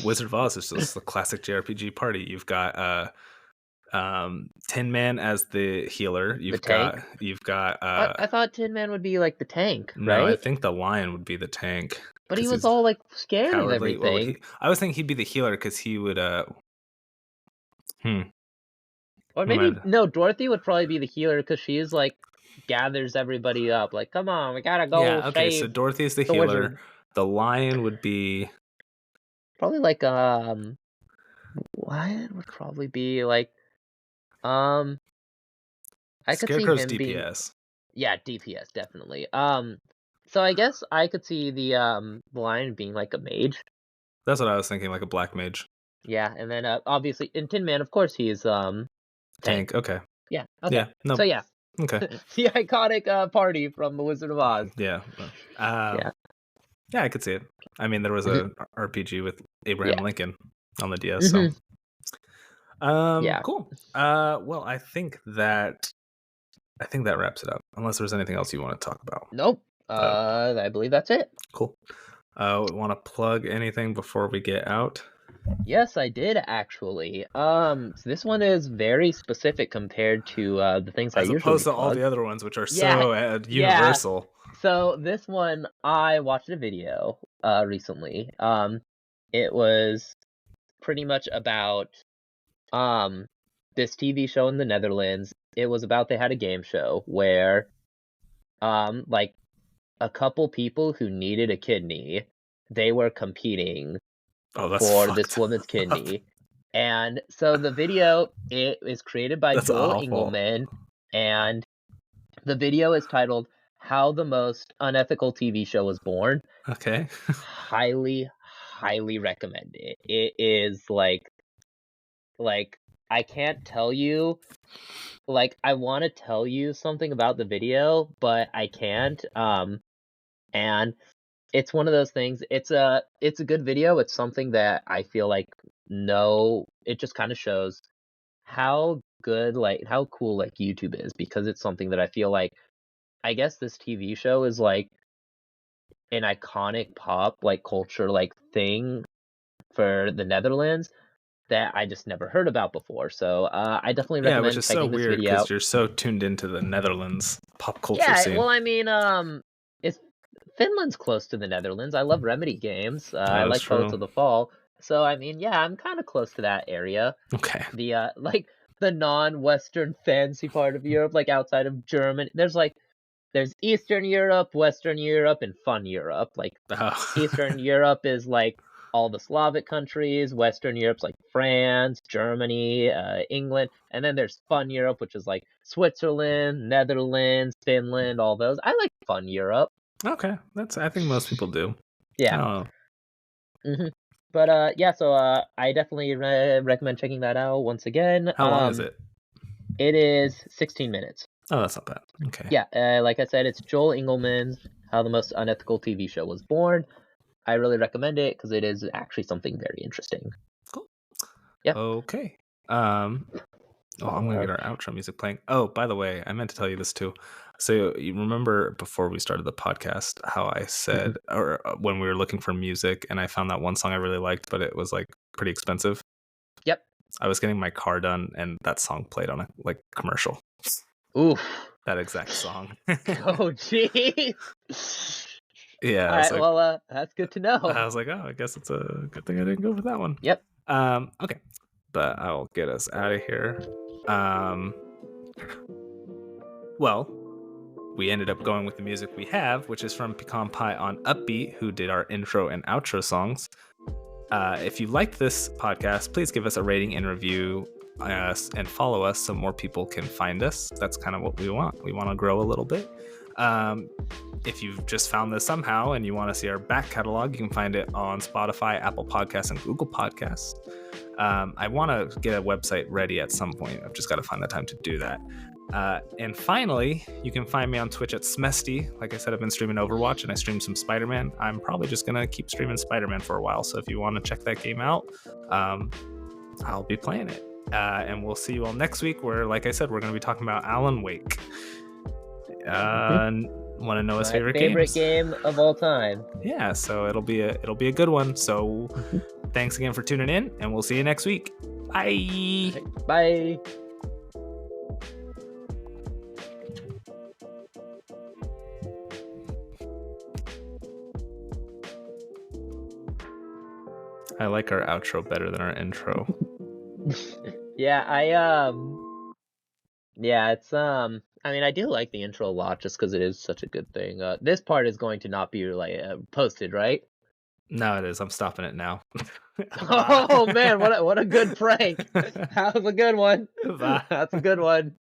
Wizard of Oz is just the classic JRPG party. You've got Tin Man as the healer. The tank? You've got I thought Tin Man would be like the tank, no, I right? think the lion would be the tank But he because was he's all like scared of cowardly. What would everything. he? I was thinking he'd be the healer because he would. Hmm. Or What am maybe I- no, Dorothy would probably be the healer because she's like gathers everybody up. Like, come on, we gotta go Yeah. Okay. So save Dorothy is the the healer. wizard. The lion would be. Probably like Lion would probably be like um I could see Scarecrow's him being DPS. yeah, DPS definitely. So I guess I could see the Lion being like a mage. That's what I was thinking, like a black mage Yeah, and then obviously in Tin Man, of course, he's tank. tank. Okay. Yeah, okay. Yeah. No. So yeah, Okay. the iconic party from The Wizard of Oz. Yeah. Yeah. Yeah, I could see it. I mean, there was Mhm. a RPG with Abraham Yeah. Lincoln on the DS. So, Hmm. Yeah. cool. Well, I think that wraps it up. Unless there's anything else you want to talk about. Nope. Uh, I believe that's it. cool. Want to plug anything before we get out? Yes, I did actually. So this one is very specific compared to the things I As usually opposed to all plug. the other ones, which are Yeah, so yeah. universal. So this one, I watched a video recently. It was pretty much about this TV show in the Netherlands. It was about they had a game show where like a couple people who needed a kidney, they were competing Oh, that's for fucked this woman's up. kidney. And so the video, it is created by That's Joel awful. Engelman, and the video is titled "How the Most Unethical TV Show Was Born." Okay. Highly, highly recommend it. It is like I can't tell you, like I want to tell you something about the video, but I can't. And it's one of those things. It's a good video. It's something that I feel like no, it just kind of shows how good, like how cool like YouTube is, because it's something that I feel like, I guess this TV show is like an iconic pop like culture like thing for the Netherlands that I just never heard about before. So I definitely Yeah, which recommend is so checking this weird video because out. you're so tuned into the Netherlands pop culture Yeah, scene. well, I mean, it's Finland's close to the Netherlands. I love Remedy games. I That is like Poets true. of the Fall. So I mean, yeah, I'm kind of close to that area. Okay. The like the non-Western fancy part of Europe, like outside of Germany. There's Eastern Europe, Western Europe, and Fun Europe. Like Oh. Eastern Europe is like all the Slavic countries. Western Europe's like France, Germany, England, and then there's Fun Europe, which is like Switzerland, Netherlands, Finland, all those. I like Fun Europe. Okay, I think most people do. Yeah. Oh, But yeah, so I definitely recommend checking that out once again. how long is it? It is 16 minutes. Oh, that's not bad. Okay. Yeah, like I said, it's Joel Engelman's How the Most Unethical TV Show Was Born. I really recommend it because it is actually something very interesting. Cool. Yep. Okay. I'm gonna get our outro music playing. Oh, by the way, I meant to tell you this too. So you remember before we started the podcast how I said, or when we were looking for music, and I found that one song I really liked, but it was like pretty expensive. Yep. I was getting my car done, and that song played on a like commercial. Oof. That exact song. Oh, jeez. Yeah. All right. Well, that's good to know. I was like, oh, I guess it's a good thing I didn't go for that one. Yep. Okay, but I'll get us out of here. Well, we ended up going with the music we have, which is from Pecan Pie on Upbeat, who did our intro and outro songs. If you liked this podcast, please give us a rating and review and follow us so more people can find us. That's kind of what we want. We want to grow a little bit. If you've just found this somehow and you want to see our back catalog, you can find it on Spotify, Apple Podcasts, and Google Podcasts. I want to get a website ready at some point. I've just got to find the time to do that. And finally, you can find me on Twitch at Smesty. Like I said, I've been streaming Overwatch and I streamed some Spider-Man. I'm probably just going to keep streaming Spider-Man for a while. So if you want to check that game out, I'll be playing it. And we'll see you all next week where, like I said, we're going to be talking about Alan Wake. Want to know his favorite game of all time. Yeah, so it'll be a good one. So thanks again for tuning in, and we'll see you next week. Bye. Bye. I like our outro better than our intro. Yeah, yeah, it's I mean, I do like the intro a lot just because it is such a good thing. This part is going to not be like posted, right? No, it is. I'm stopping it now. Oh man, what a good prank! That was a good one. Bye. That's a good one.